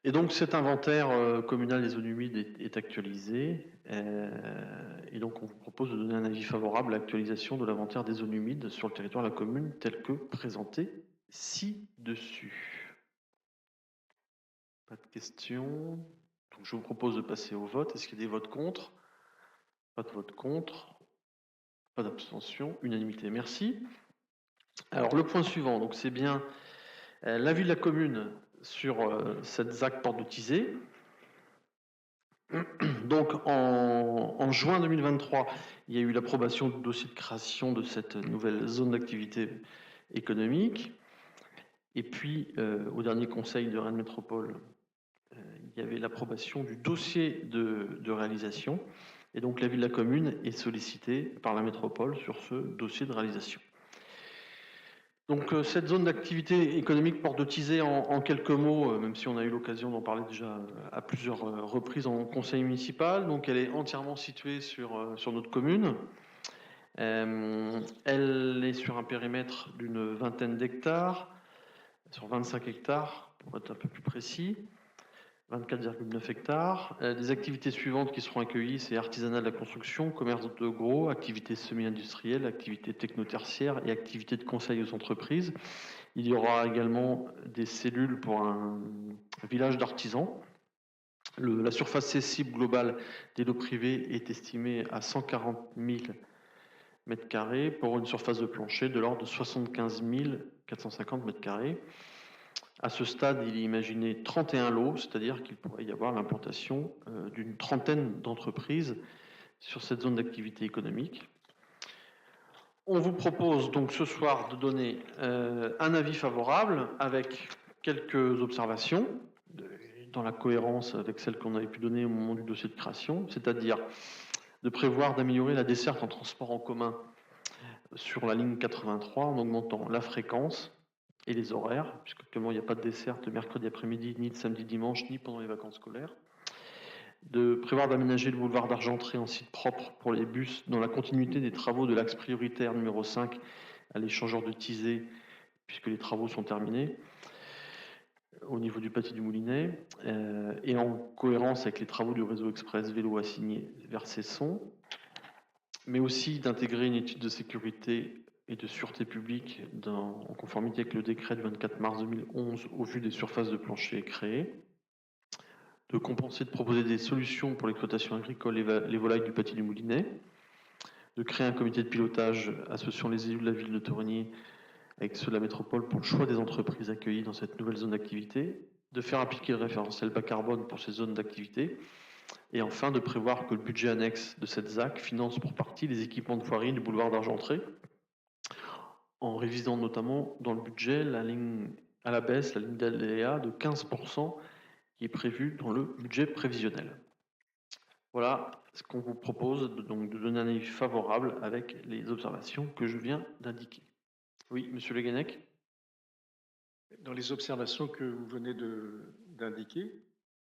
Et donc cet inventaire communal des zones humides est actualisé, et donc on vous propose de donner un avis favorable à l'actualisation de l'inventaire des zones humides sur le territoire de la commune tel que présenté ci-dessus. Pas de questions. Donc je vous propose de passer au vote. Est-ce qu'il y a des votes contre? Pas de vote contre. Pas d'abstention. Unanimité. Merci. Alors le point suivant, donc c'est bien l'avis de la commune sur cette ZAC Porte de Tizé. Donc en juin 2023, il y a eu l'approbation du dossier de création de cette nouvelle zone d'activité économique. Et puis au dernier conseil de Rennes Métropole, il y avait l'approbation du dossier de réalisation. Et donc l'avis de la commune est sollicité par la métropole sur ce dossier de réalisation. Donc cette zone d'activité économique Porte de Tizé, en quelques mots, même si on a eu l'occasion d'en parler déjà à plusieurs reprises en conseil municipal, donc elle est entièrement située sur notre commune. Elle est sur un périmètre d'une vingtaine d'hectares. sur 25 hectares, pour être un peu plus précis, 24,9 hectares. Les activités suivantes qui seront accueillies, c'est artisanat de la construction, commerce de gros, activités semi-industrielles, activités techno-tertiaires et activités de conseil aux entreprises. Il y aura également des cellules pour un village d'artisans. La surface cessible globale des lots privés est estimée à 140 000 m² pour une surface de plancher de l'ordre de 75 450 m². À ce stade, il est imaginé 31 lots, c'est-à-dire qu'il pourrait y avoir l'implantation d'une trentaine d'entreprises sur cette zone d'activité économique. On vous propose donc ce soir de donner un avis favorable avec quelques observations dans la cohérence avec celles qu'on avait pu donner au moment du dossier de création, c'est-à-dire de prévoir d'améliorer la desserte en transport en commun sur la ligne 83 en augmentant la fréquence et les horaires, puisqu'actuellement il n'y a pas de desserte le mercredi après-midi, ni le samedi dimanche, ni pendant les vacances scolaires. De prévoir d'aménager le boulevard d'Argentré en site propre pour les bus dans la continuité des travaux de l'axe prioritaire numéro 5 à l'échangeur de Tizé, puisque les travaux sont terminés au niveau du Paty du Moulinet, et en cohérence avec les travaux du réseau express vélo assigné vers Cesson, mais aussi d'intégrer une étude de sécurité et de sûreté publique en conformité avec le décret du 24 mars 2011 au vu des surfaces de plancher créées, de compenser, de proposer des solutions pour l'exploitation agricole et les volailles du Paty du Moulinet, de créer un comité de pilotage associant les élus de la ville de Torigny avec ceux de la métropole pour le choix des entreprises accueillies dans cette nouvelle zone d'activité, de faire appliquer le référentiel bas carbone pour ces zones d'activité, et enfin de prévoir que le budget annexe de cette ZAC finance pour partie les équipements de voirie du boulevard d'Argentré, en révisant notamment dans le budget la ligne à la baisse, la ligne d'aléa de 15% qui est prévue dans le budget prévisionnel. Voilà ce qu'on vous propose, donc de donner un avis favorable avec les observations que je viens d'indiquer. Oui, monsieur Le Guenec. Dans les observations que vous venez d'indiquer,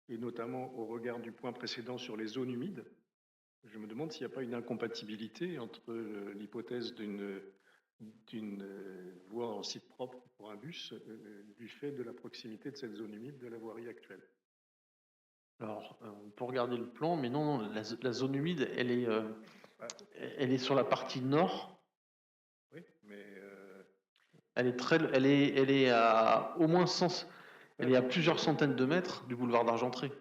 et notamment au regard du point précédent sur les zones humides, je me demande s'il n'y a pas une incompatibilité entre l'hypothèse d'une voie en site propre pour un bus du fait de la proximité de cette zone humide de la voirie actuelle. Alors, on peut regarder le plan, mais non, la zone humide, elle est sur la partie nord. Oui, mais elle est à au moins elle est à plusieurs centaines de mètres du boulevard d'Argentré.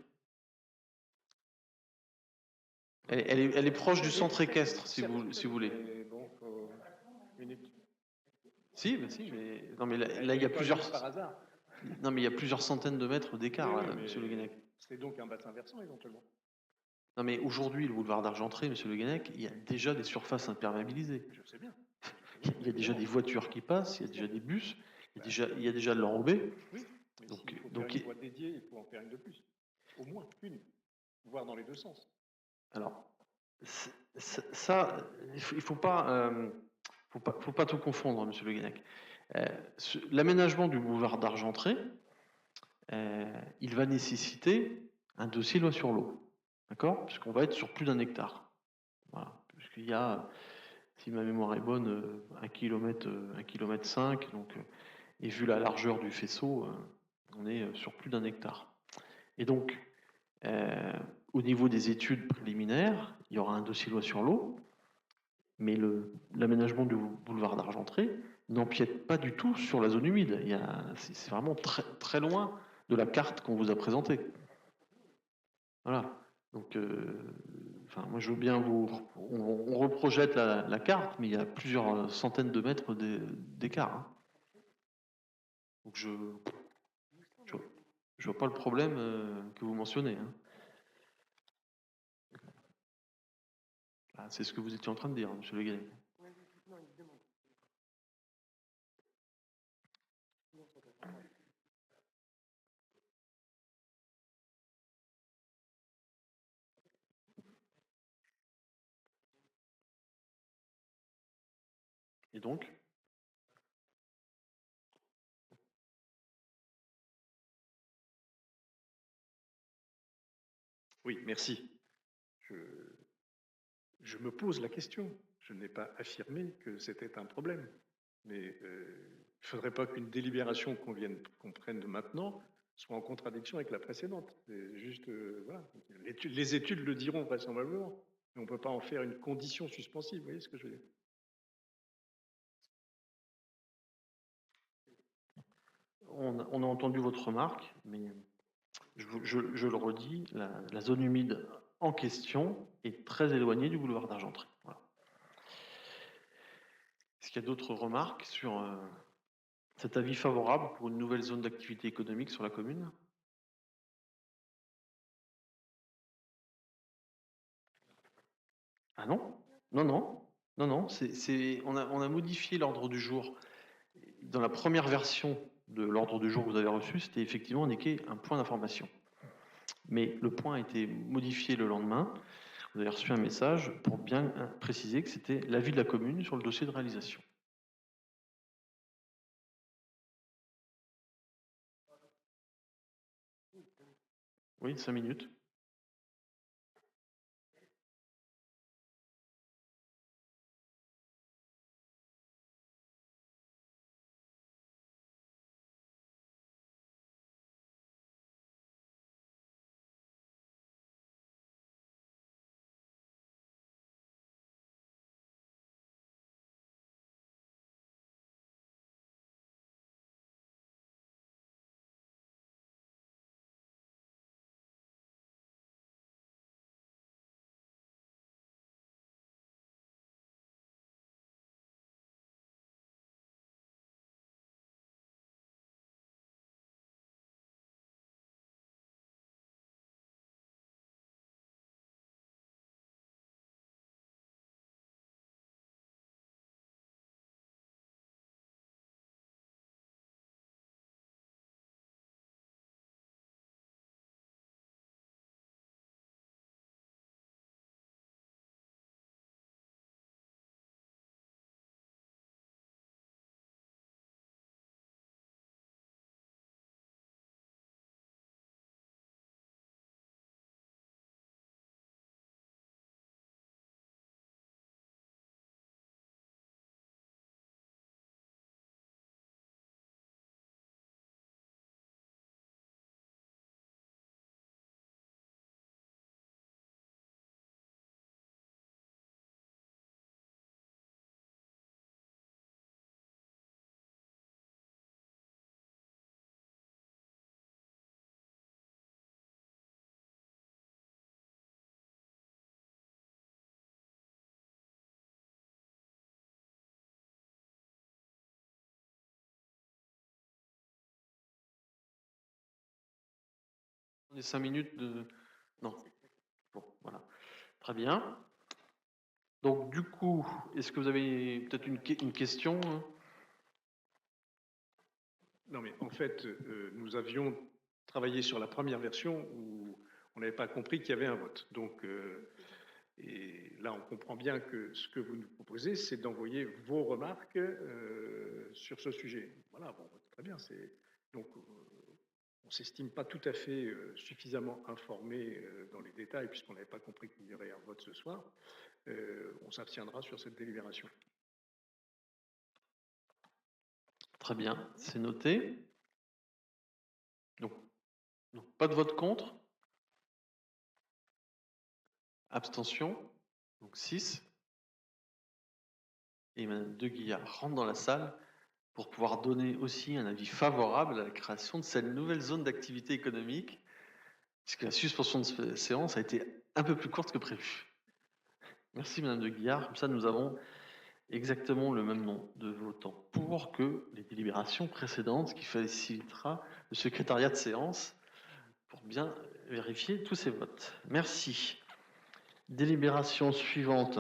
Elle est proche du centre équestre, si vous voulez. Bon, si, mais non, mais là il y a plusieurs. Par hasard. Non, mais il y a plusieurs centaines de mètres d'écart, Oui, monsieur Le Guenec. C'est donc un bassin versant éventuellement. Non, mais aujourd'hui, le boulevard d'Argentré, monsieur Le Guenec, il y a déjà des surfaces imperméabilisées. Je sais bien. Il y a déjà des voitures qui passent, il y a déjà des bus, il y a déjà de l'enrobé. Oui, mais donc, s'il faut faire une voie dédiée, il faut en faire une de plus. Au moins une, voire dans les deux sens. Alors, ça, il faut pas tout confondre, monsieur Le Guenec. L'aménagement du boulevard d'Argentré, il va nécessiter un dossier loi sur l'eau. D'accord ? Puisqu'on va être sur plus d'1 hectare. Voilà. Puisqu'il y a, si ma mémoire est bonne, 1,5 km, donc, et vu la largeur du faisceau, on est sur plus d'1 hectare. Et donc, au niveau des études préliminaires, il y aura un dossier loi sur l'eau, mais l'aménagement du boulevard d'Argentré n'empiète pas du tout sur la zone humide. C'est vraiment très, très loin de la carte qu'on vous a présentée. Voilà. Donc, moi je veux bien on reprojette la carte, mais il y a plusieurs centaines de mètres d'écart. Hein. Donc je vois pas le problème que vous mentionnez. Hein. C'est ce que vous étiez en train de dire, monsieur Le Guenec. Et donc ? Oui, merci. Je me pose la question. Je n'ai pas affirmé que c'était un problème. Mais ne faudrait pas qu'une délibération qu'on prenne maintenant soit en contradiction avec la précédente. C'est juste, voilà. Les études le diront vraisemblablement, mais on ne peut pas en faire une condition suspensive, vous voyez ce que je veux dire? On a entendu votre remarque, mais je le redis, la zone humide en question est très éloignée du boulevard d'Argenterie. Voilà. Est-ce qu'il y a d'autres remarques sur cet avis favorable pour une nouvelle zone d'activité économique sur la commune? Ah non? Non, non. Non, non. On a modifié l'ordre du jour. Dans la première version de l'ordre du jour que vous avez reçu, c'était effectivement indiqué un point d'information. Mais le point a été modifié le lendemain. Vous avez reçu un message pour bien préciser que c'était l'avis de la commune sur le dossier de réalisation. Oui, 5 minutes. Les 5 minutes de... Non. Bon, voilà. Très bien. Donc, du coup, est-ce que vous avez peut-être une question? Non, mais en fait, nous avions travaillé sur la première version où on n'avait pas compris qu'il y avait un vote. Donc, et là, on comprend bien que ce que vous nous proposez, c'est d'envoyer vos remarques sur ce sujet. Voilà, bon, très bien. Donc, on ne s'estime pas tout à fait suffisamment informé dans les détails, puisqu'on n'avait pas compris qu'il y aurait un vote ce soir. On s'abstiendra sur cette délibération. Très bien, c'est noté. Donc, pas de vote contre. Abstention. Donc 6. Et Mme De Guillard rentre dans la salle pour pouvoir donner aussi un avis favorable à la création de cette nouvelle zone d'activité économique, puisque la suspension de cette séance a été un peu plus courte que prévu. Merci Mme De Guillard. Comme ça, nous avons exactement le même nombre de votants pour que les délibérations précédentes, ce qui facilitera le secrétariat de séance pour bien vérifier tous ces votes. Merci. Délibération suivante.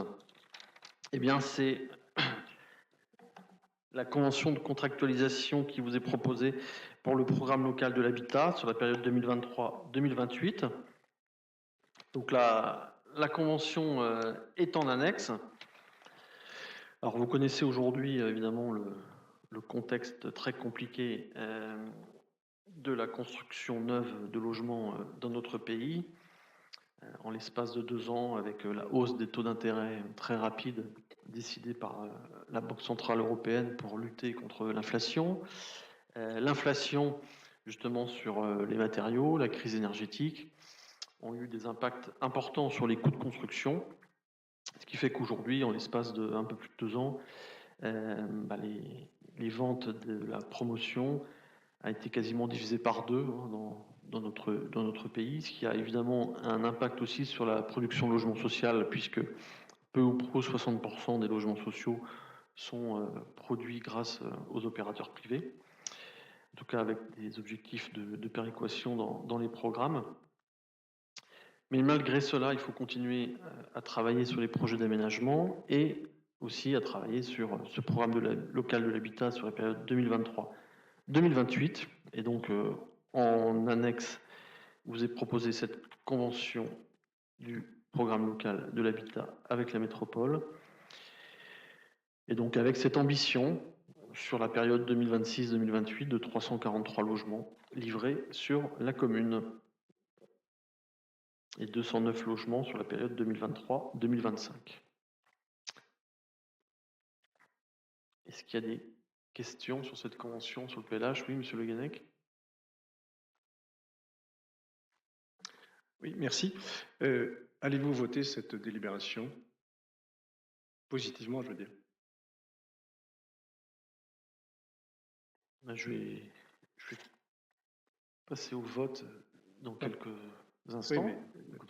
Eh bien, c'est la convention de contractualisation qui vous est proposée pour le programme local de l'habitat sur la période 2023-2028. Donc la convention est en annexe. Alors vous connaissez aujourd'hui évidemment le contexte très compliqué de la construction neuve de logements dans notre pays, en l'espace de 2 ans, avec la hausse des taux d'intérêt très rapide décidée par la Banque centrale européenne pour lutter contre l'inflation. L'inflation, justement, sur les matériaux, la crise énergétique, ont eu des impacts importants sur les coûts de construction, ce qui fait qu'aujourd'hui, en l'espace de un peu plus de 2 ans, les ventes de la promotion a été quasiment divisé par 2 dans notre pays, ce qui a évidemment un impact aussi sur la production de logement social, puisque peu ou prou 60% des logements sociaux sont produits grâce aux opérateurs privés, en tout cas avec des objectifs de péréquation dans les programmes. Mais malgré cela, il faut continuer à travailler sur les projets d'aménagement et aussi à travailler sur ce programme local de l'habitat sur la période 2023-2028. Et donc, en annexe, vous est proposé cette convention du programme local de l'habitat avec la métropole. Et donc, avec cette ambition, sur la période 2026-2028, de 343 logements livrés sur la commune et 209 logements sur la période 2023-2025. Est-ce qu'il y a des questions sur cette convention, sur le PLH? Oui, monsieur Le Guenec. Oui, merci. Allez-vous voter cette délibération positivement, je veux dire? Je vais passer au vote dans quelques instants. Oui,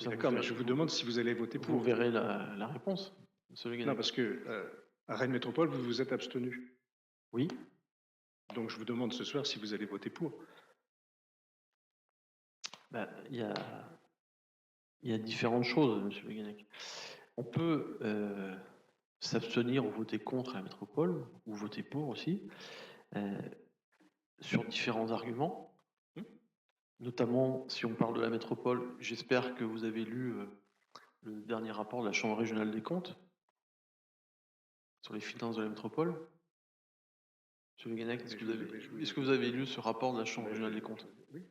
d'accord, mais je vous demande si vous allez voter pour. Vous verrez la réponse, monsieur Le Guenec. Non, parce que à Rennes Métropole, vous vous êtes abstenu. Oui. Donc je vous demande ce soir si vous allez voter pour. Il y a différentes choses, monsieur Le Guenec. On peut s'abstenir ou voter contre la métropole, ou voter pour aussi, sur différents arguments. Notamment, si on parle de la métropole, j'espère que vous avez lu le dernier rapport de la Chambre régionale des comptes sur les finances de la métropole. Monsieur Le Guenec, est-ce que vous avez lu ce rapport de la Chambre régionale des comptes? Oui.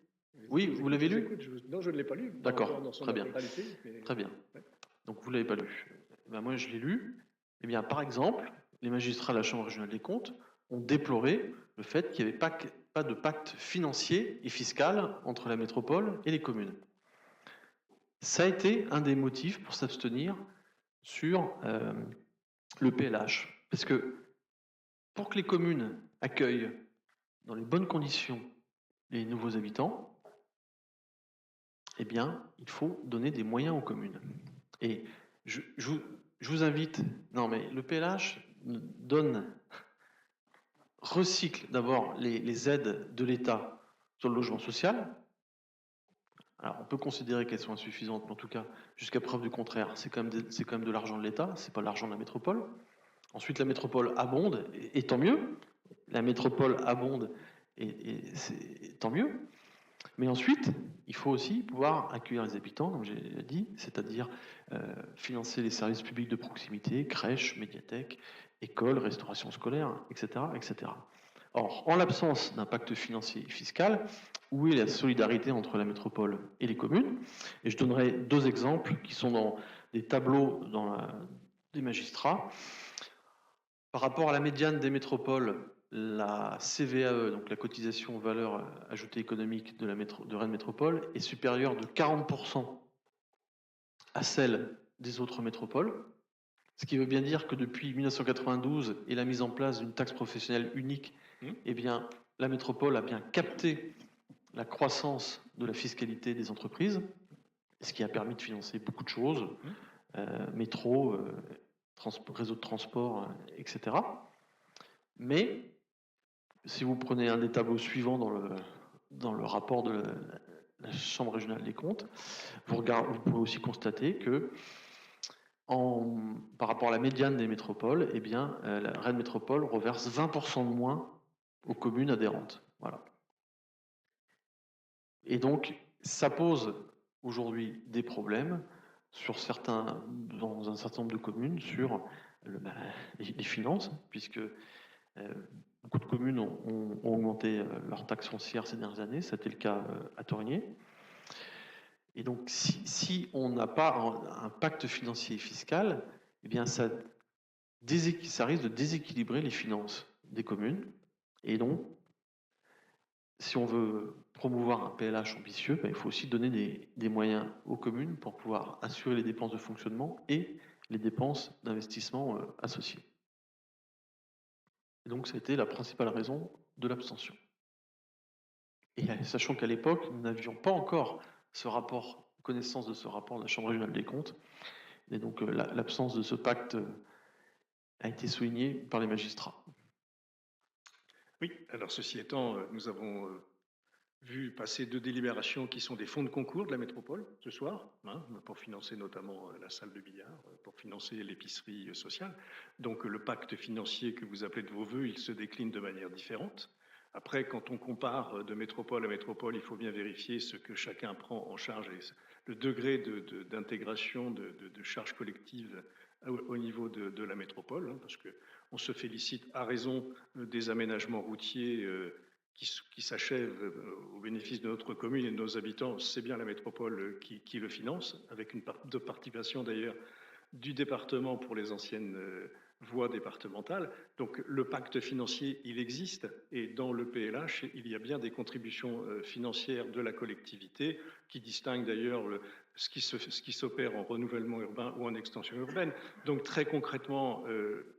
Oui, vous l'avez lu? Non, je ne l'ai pas lu. D'accord, très bien. Très bien. Donc vous ne l'avez pas lu. Moi, je l'ai lu. Eh bien, par exemple, les magistrats de la Chambre régionale des comptes ont déploré le fait qu'il n'y avait pas de pacte financier et fiscal entre la métropole et les communes. Ça a été un des motifs pour s'abstenir sur le PLH. Parce que pour que les communes accueillent dans les bonnes conditions les nouveaux habitants, eh bien, il faut donner des moyens aux communes. Et je vous invite... Non, mais le PLH recycle d'abord les aides de l'État sur le logement social. Alors, on peut considérer qu'elles sont insuffisantes, mais en tout cas, jusqu'à preuve du contraire, c'est quand même de l'argent de l'État, c'est pas l'argent de la métropole. Ensuite, la métropole abonde, et tant mieux. La métropole abonde, et c'est tant mieux. Mais ensuite, il faut aussi pouvoir accueillir les habitants, comme j'ai dit, c'est-à-dire financer les services publics de proximité, crèches, médiathèques, écoles, restauration scolaire, etc., etc. Or, en l'absence d'un pacte financier et fiscal, où est la solidarité entre la métropole et les communes? Et je donnerai 2 exemples qui sont dans des tableaux des magistrats. Par rapport à la médiane des métropoles, la CVAE, donc la cotisation valeur ajoutée économique de Rennes Métropole, est supérieure de 40% à celle des autres métropoles, ce qui veut bien dire que depuis 1992 et la mise en place d'une taxe professionnelle unique, eh bien, la métropole a bien capté la croissance de la fiscalité des entreprises, ce qui a permis de financer beaucoup de choses, métro, réseau de transport, etc. Mais si vous prenez un des tableaux suivants dans le rapport de la Chambre régionale des comptes, vous pouvez aussi constater que par rapport à la médiane des métropoles, eh bien, la Rennes Métropole reverse 20% de moins aux communes adhérentes. Voilà. Et donc, ça pose aujourd'hui des problèmes dans un certain nombre de communes sur les finances, puisque beaucoup de communes ont augmenté leur taxe foncière ces dernières années. C'était le cas à Torigné. Et donc, si on n'a pas un pacte financier et fiscal, eh bien, ça risque de déséquilibrer les finances des communes. Et donc, si on veut promouvoir un PLH ambitieux, ben, il faut aussi donner des moyens aux communes pour pouvoir assurer les dépenses de fonctionnement et les dépenses d'investissement associées. Et donc, ça a été la principale raison de l'abstention. Et sachant qu'à l'époque, nous n'avions pas encore connaissance de ce rapport de la Chambre régionale des comptes, et donc l'absence de ce pacte a été soulignée par les magistrats. Oui, alors ceci étant, nous avons vu passer 2 délibérations qui sont des fonds de concours de la métropole ce soir, hein, pour financer notamment la salle de billard, pour financer l'épicerie sociale. Donc le pacte financier que vous appelez de vos voeux, il se décline de manière différente. Après, quand on compare de métropole à métropole, il faut bien vérifier ce que chacun prend en charge et le degré d'intégration de charges collectives au niveau de la métropole, hein, parce qu'on se félicite à raison des aménagements routiers qui s'achèvent au bénéfice de notre commune et de nos habitants. C'est bien la métropole qui le finance, avec une part de participation d'ailleurs du département pour les anciennes voies départementales. Donc le pacte financier, il existe, et dans le PLH, il y a bien des contributions financières de la collectivité qui distinguent d'ailleurs ce qui s'opère en renouvellement urbain ou en extension urbaine. Donc très concrètement,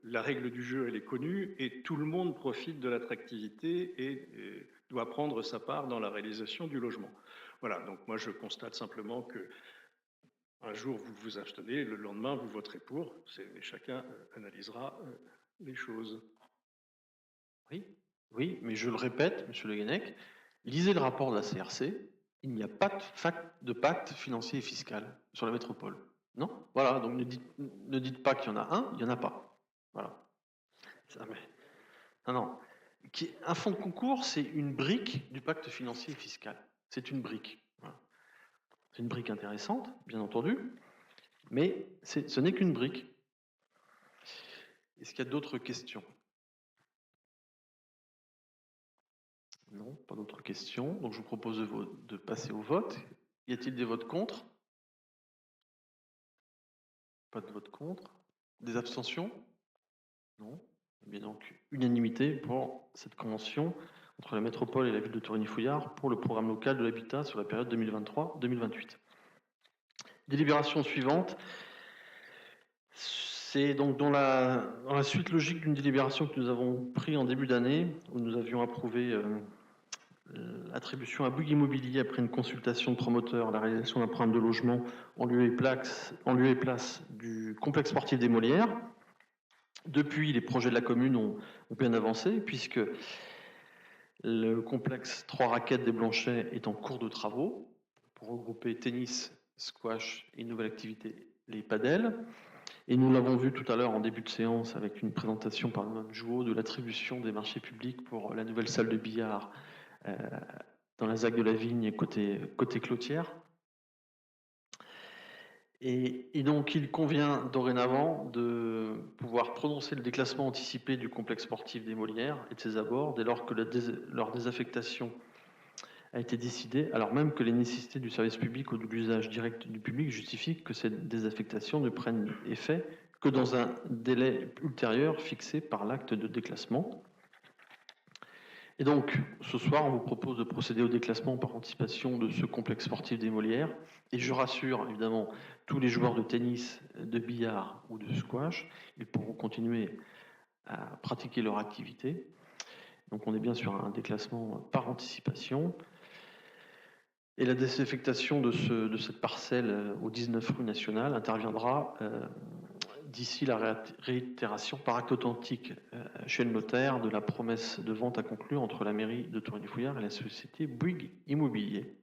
la règle du jeu, elle est connue, et tout le monde profite de l'attractivité et doit prendre sa part dans la réalisation du logement. Voilà, donc moi je constate simplement que un jour, vous vous abstenez, le lendemain, vous voterez pour. Mais chacun analysera les choses. Oui, mais je le répète, M. Le Guenec, lisez le rapport de la CRC, il n'y a pas de pacte financier et fiscal sur la métropole. Non? Voilà, donc ne dites pas qu'il y en a un, il n'y en a pas. Voilà. Non. Un fonds de concours, c'est une brique du pacte financier et fiscal. C'est une brique. Voilà. C'est une brique intéressante, bien entendu, mais ce n'est qu'une brique. Est-ce qu'il y a d'autres questions? Non, pas d'autres questions. Donc je vous propose de passer au vote. Y a-t-il des votes contre? Pas de vote contre. Des abstentions? Non. Bien donc, unanimité pour cette convention entre la métropole et la ville de Torigny-Fouillard pour le programme local de l'habitat sur la période 2023-2028. Délibération suivante. C'est donc dans la suite logique d'une délibération que nous avons prise en début d'année, où nous avions approuvé l'attribution à Bouygues Immobilier, après une consultation de promoteur, la réalisation d'un programme de logement en lieu et place du complexe sportif des Molières. Depuis, les projets de la commune ont bien avancé, puisque le complexe 3 raquettes des Blanchets est en cours de travaux pour regrouper tennis, squash et une nouvelle activité, les padels. Et nous l'avons vu tout à l'heure en début de séance avec une présentation par Mme Jouot de l'attribution des marchés publics pour la nouvelle salle de billard dans la ZAC de la Vigne côté Clotière. Et donc il convient dorénavant de pouvoir prononcer le déclassement anticipé du complexe sportif des Molières et de ses abords dès lors que leur désaffectation a été décidée, alors même que les nécessités du service public ou de l'usage direct du public justifient que cette désaffectation ne prenne effet que dans un délai ultérieur fixé par l'acte de déclassement. Et donc, ce soir, on vous propose de procéder au déclassement par anticipation de ce complexe sportif des Molières. Et je rassure, évidemment, tous les joueurs de tennis, de billard ou de squash, ils pourront continuer à pratiquer leur activité. Donc, on est bien sur un déclassement par anticipation. Et la désaffectation de cette parcelle au 19 rue Nationale interviendra d'ici la réitération par acte authentique chez le notaire de la promesse de vente à conclure entre la mairie de Torigny-Fouillard et la société Bouygues Immobilier.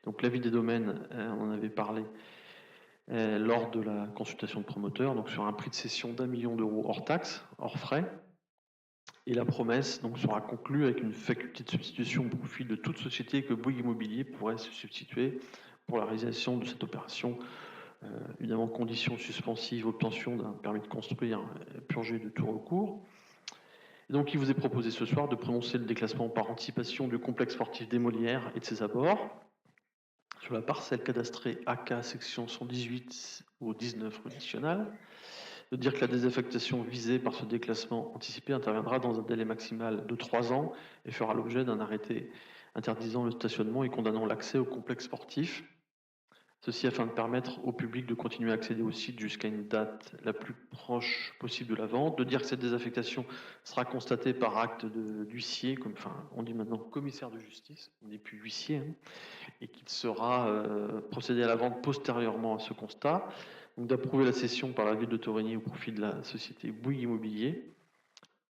Donc l'avis des domaines, on en avait parlé lors de la consultation de promoteur, donc sur un prix de cession d'1 million d'euros hors taxes, hors frais. Et la promesse donc, sera conclue avec une faculté de substitution au profit de toute société que Bouygues Immobilier pourrait se substituer pour la réalisation de cette opération. Évidemment, conditions suspensives, obtention d'un permis de construire, purgé de tout recours. Et donc, il vous est proposé ce soir de prononcer le déclassement par anticipation du complexe sportif des Molières et de ses abords sur la parcelle cadastrée AK section 118 au 19 rue nationale, de dire que la désaffectation visée par ce déclassement anticipé interviendra dans un délai maximal de 3 ans et fera l'objet d'un arrêté interdisant le stationnement et condamnant l'accès au complexe sportif. Ceci afin de permettre au public de continuer à accéder au site jusqu'à une date la plus proche possible de la vente, de dire que cette désaffectation sera constatée par acte d'huissier, comme on dit maintenant commissaire de justice, on n'est plus huissier, hein, et qu'il sera procédé à la vente postérieurement à ce constat, donc d'approuver la cession par la ville de Torigny au profit de la société Bouygues Immobilier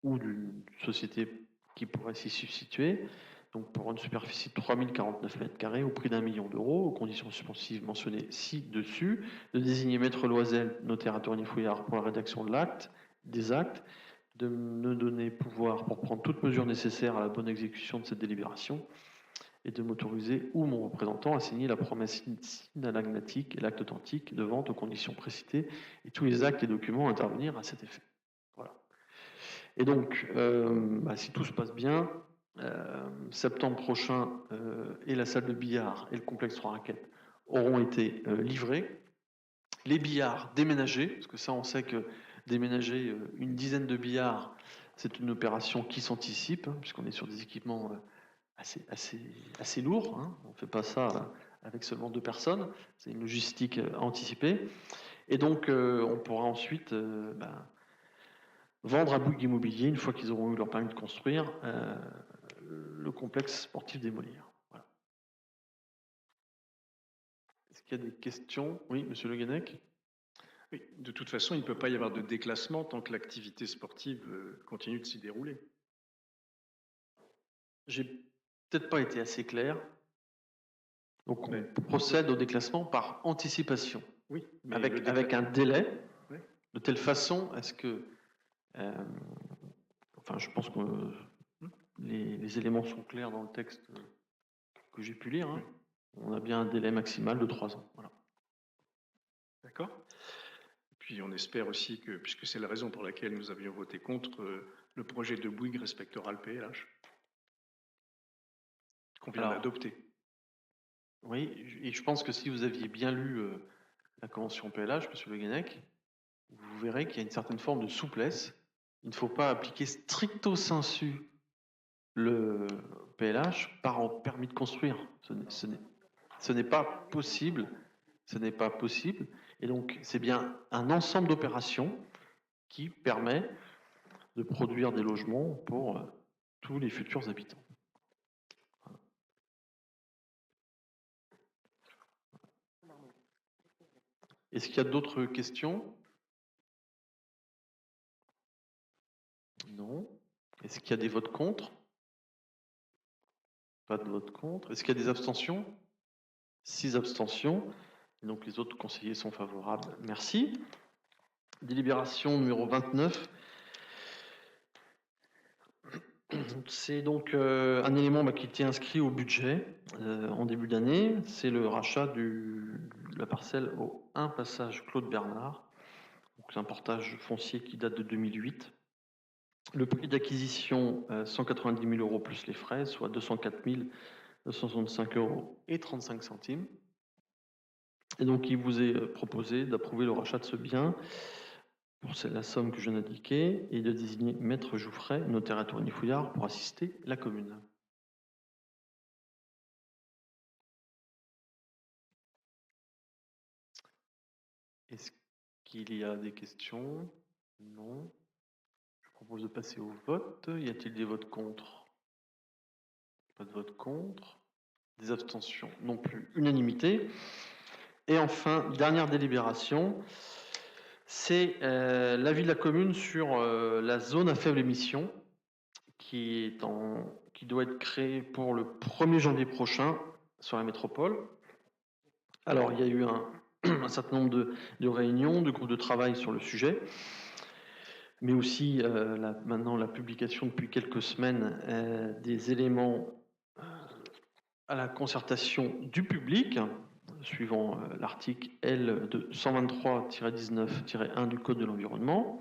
ou d'une société qui pourrait s'y substituer, donc pour une superficie de 3049 m² au prix d'1 million d'euros, aux conditions suspensives mentionnées ci-dessus, de désigner Maître Loisel, notaire à Torigny-Fouillard, pour la rédaction de l'acte, des actes, de me donner pouvoir pour prendre toutes mesures nécessaires à la bonne exécution de cette délibération, et de m'autoriser ou mon représentant à signer la promesse synalagmatique et l'acte authentique de vente aux conditions précitées et tous les actes et documents à intervenir à cet effet. Voilà. Et donc, si tout se passe bien, septembre prochain, et la salle de billard et le complexe 3 raquettes auront été livrés. Les billards déménagés, parce que ça, on sait que déménager une dizaine de billards, c'est une opération qui s'anticipe, hein, puisqu'on est sur des équipements assez lourd, hein. On ne fait pas ça avec seulement 2 personnes, c'est une logistique anticipée. Et donc, on pourra ensuite vendre à Bouygues Immobilier, une fois qu'ils auront eu leur permis de construire, le complexe sportif des Molières. Voilà. Est-ce qu'il y a des questions? Oui, monsieur Le Guenec. Oui, de toute façon, il ne peut pas y avoir de déclassement tant que l'activité sportive continue de s'y dérouler. J'ai peut-être pas été assez clair. Donc, on procède au déclassement par anticipation. Oui, mais avec un délai, oui, de telle façon à ce que... je pense que les éléments sont clairs dans le texte que j'ai pu lire. Hein. On a bien un délai maximal de 3 ans. Voilà. D'accord. Puis on espère aussi que, puisque c'est la raison pour laquelle nous avions voté contre, le projet de Bouygues respectera le PLH qu'on vient d'adopter. Oui, et je pense que si vous aviez bien lu la convention PLH, monsieur Le Guenec, vous verrez qu'il y a une certaine forme de souplesse. Il ne faut pas appliquer stricto sensu le PLH par permis de construire. Ce n'est pas possible. Ce n'est pas possible. Et donc, c'est bien un ensemble d'opérations qui permet de produire des logements pour tous les futurs habitants. Est-ce qu'il y a d'autres questions? Non. Est-ce qu'il y a des votes contre? Pas de vote contre. Est-ce qu'il y a des abstentions? 6 abstentions. Donc les autres conseillers sont favorables. Merci. Délibération numéro 29. C'est donc un élément qui était inscrit au budget en début d'année. C'est le rachat de la parcelle au 1 passage Claude Bernard. C'est un portage foncier qui date de 2008. Le prix d'acquisition, 190 000 euros plus les frais, soit 204 965 euros et 35 centimes. Et donc, il vous est proposé d'approuver le rachat de ce bien pour la somme que je viens d'indiquer et de désigner Maître Jouffret, notaire à Torigny-Fouillard, pour assister la commune. Est-ce qu'il y a des questions? Non. Je propose de passer au vote. Y a-t-il des votes contre? Pas de vote contre. Des abstentions non plus. Unanimité. Et enfin, dernière délibération, c'est l'avis de la commune sur la zone à faible émission qui doit être créée pour le 1er janvier prochain sur la métropole. Alors, il y a eu un certain nombre de réunions, de groupes de travail sur le sujet, mais aussi maintenant la publication depuis quelques semaines des éléments à la concertation du public, suivant l'article L 123-19-1 du Code de l'environnement,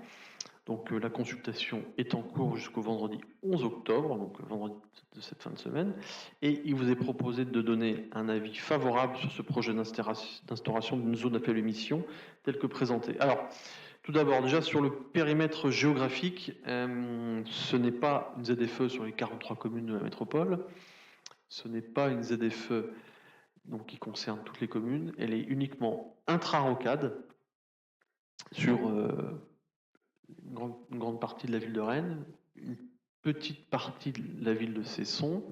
Donc la consultation est en cours jusqu'au vendredi 11 octobre, donc vendredi de cette fin de semaine, et il vous est proposé de donner un avis favorable sur ce projet d'instauration d'une zone à faible émission tel que présenté. Alors, tout d'abord, déjà sur le périmètre géographique, ce n'est pas une ZFE sur les 43 communes de la métropole, ce n'est pas une ZFE donc, qui concerne toutes les communes, elle est uniquement intra-rocade sur une grande partie de la ville de Rennes, une petite partie de la ville de Cesson,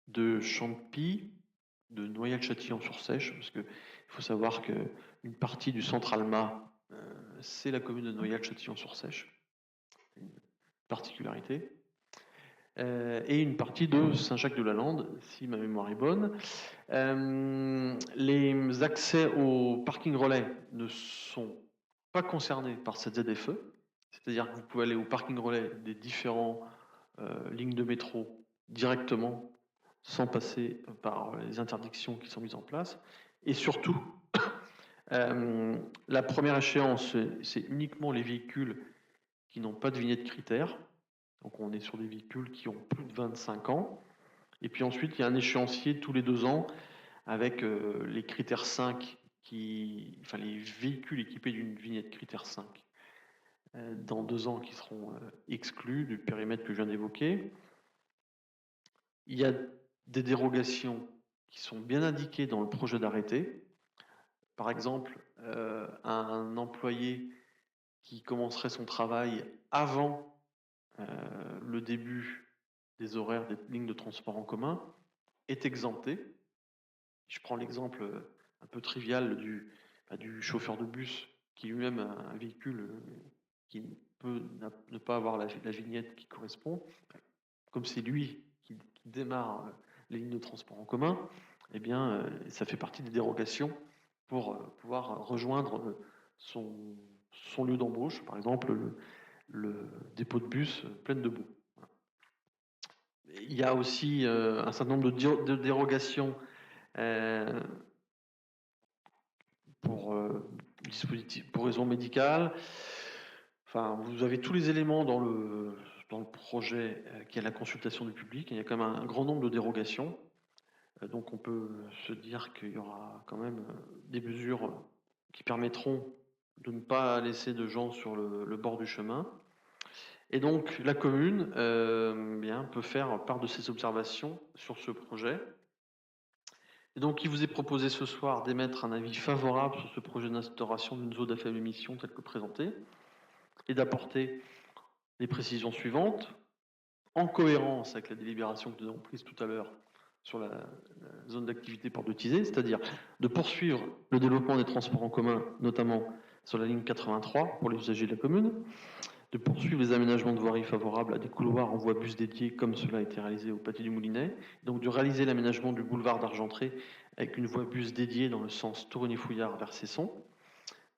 de Champy, de Noyal-Châtillon-sur-Seiche, parce qu'il faut savoir qu'une partie du centre Alma, c'est la commune de Noyal-Châtillon-sur-Seiche, une particularité, et une partie de Saint-Jacques-de-la-Lande, si ma mémoire est bonne. Les accès au parking relais ne sont pas concernés par cette ZFE, c'est-à-dire que vous pouvez aller au parking relais des différentes lignes de métro directement, sans passer par les interdictions qui sont mises en place. Et surtout, la première échéance, c'est uniquement les véhicules qui n'ont pas de vignette critère. Donc on est sur des véhicules qui ont plus de 25 ans. Et puis ensuite, il y a un échéancier tous les 2 ans avec les critères 5, enfin les véhicules équipés d'une vignette critère 5 dans 2 ans qui seront exclus du périmètre que je viens d'évoquer. Il y a des dérogations qui sont bien indiquées dans le projet d'arrêté. Par exemple, un employé qui commencerait son travail avant le début des horaires des lignes de transport en commun est exempté. Je prends l'exemple un peu trivial du chauffeur de bus qui lui-même a un véhicule qui peut ne pas avoir la vignette qui correspond. Comme c'est lui qui démarre les lignes de transport en commun, eh bien, ça fait partie des dérogations pour pouvoir rejoindre son lieu d'embauche, par exemple le dépôt de bus plein de boue. Il y a aussi un certain nombre de dérogations pour raison médicale. Enfin, vous avez tous les éléments dans le projet qui est la consultation du public. Il y a quand même un grand nombre de dérogations. Donc on peut se dire qu'il y aura quand même des mesures qui permettront de ne pas laisser de gens sur le bord du chemin. Et donc la commune peut faire part de ses observations sur ce projet. Et donc il vous est proposé ce soir d'émettre un avis favorable sur ce projet d'instauration d'une zone à faible émission tel que présenté et d'apporter les précisions suivantes en cohérence avec la délibération que nous avons prise tout à l'heure sur la zone d'activité porte de Thizay, c'est-à-dire de poursuivre le développement des transports en commun, notamment sur la ligne 83 pour les usagers de la commune, de poursuivre les aménagements de voiries favorables à des couloirs en voie bus dédiés comme cela a été réalisé au Paty du Moulinet, donc de réaliser l'aménagement du boulevard d'Argentré avec une voie bus dédiée dans le sens Torigny-Fouillard vers Cesson,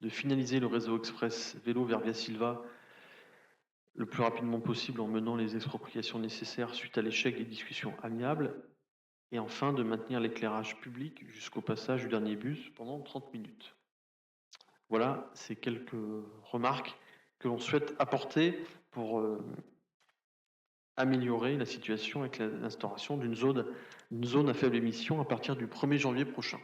de finaliser le réseau express vélo vers Via Silva le plus rapidement possible en menant les expropriations nécessaires suite à l'échec des discussions amiables, et enfin de maintenir l'éclairage public jusqu'au passage du dernier bus pendant 30 minutes. Voilà, c'est quelques remarques que l'on souhaite apporter pour améliorer la situation avec l'instauration d'une zone à faible émission à partir du 1er janvier prochain.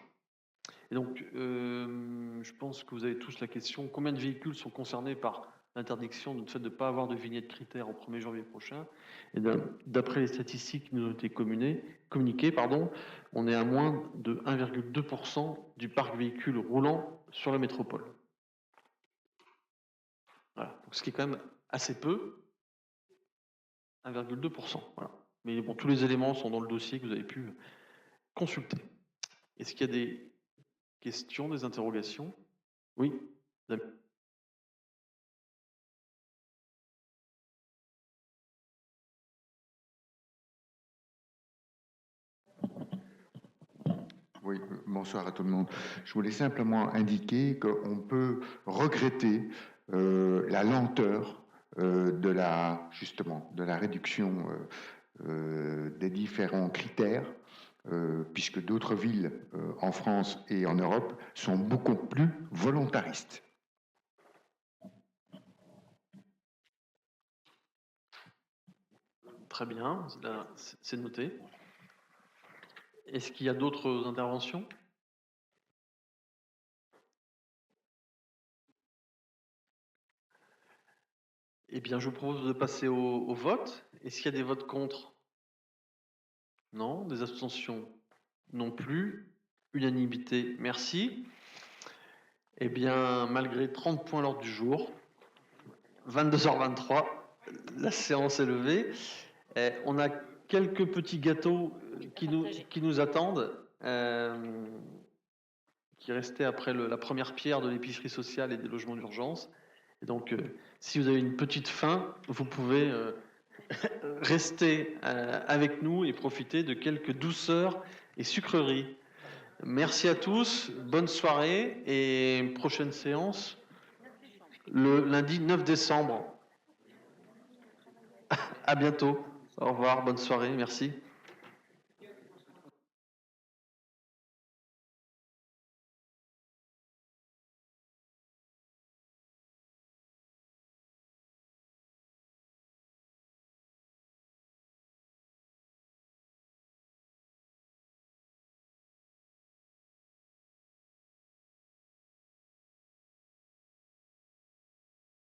Et donc, je pense que vous avez tous la question, combien de véhicules sont concernés par l'interdiction de fait de ne pas avoir de vignette critère au 1er janvier prochain? Et d'après les statistiques qui nous ont été communiquées, on est à moins de 1,2% du parc véhicule roulant sur la métropole. Voilà. Donc, ce qui est quand même assez peu, 1,2%. Voilà. Mais bon, tous les éléments sont dans le dossier que vous avez pu consulter. Est-ce qu'il y a des questions, des interrogations? Oui. Oui, bonsoir à tout le monde. Je voulais simplement indiquer qu'on peut regretter la lenteur de la réduction des différents critères, puisque d'autres villes en France et en Europe sont beaucoup plus volontaristes. Très bien, c'est noté. Est-ce qu'il y a d'autres interventions? Eh bien, je vous propose de passer au vote. Est-ce qu'il y a des votes contre? Non. Des abstentions? Non plus. Unanimité, merci. Eh bien, malgré 30 points à l'ordre du jour, 22h23, la séance est levée. On a quelques petits gâteaux qui nous attendent, qui restaient après la première pierre de l'épicerie sociale et des logements d'urgence. Et donc, si vous avez une petite faim, vous pouvez rester avec nous et profiter de quelques douceurs et sucreries. Merci à tous, bonne soirée et prochaine séance le lundi 9 décembre. À bientôt. Au revoir, bonne soirée, merci.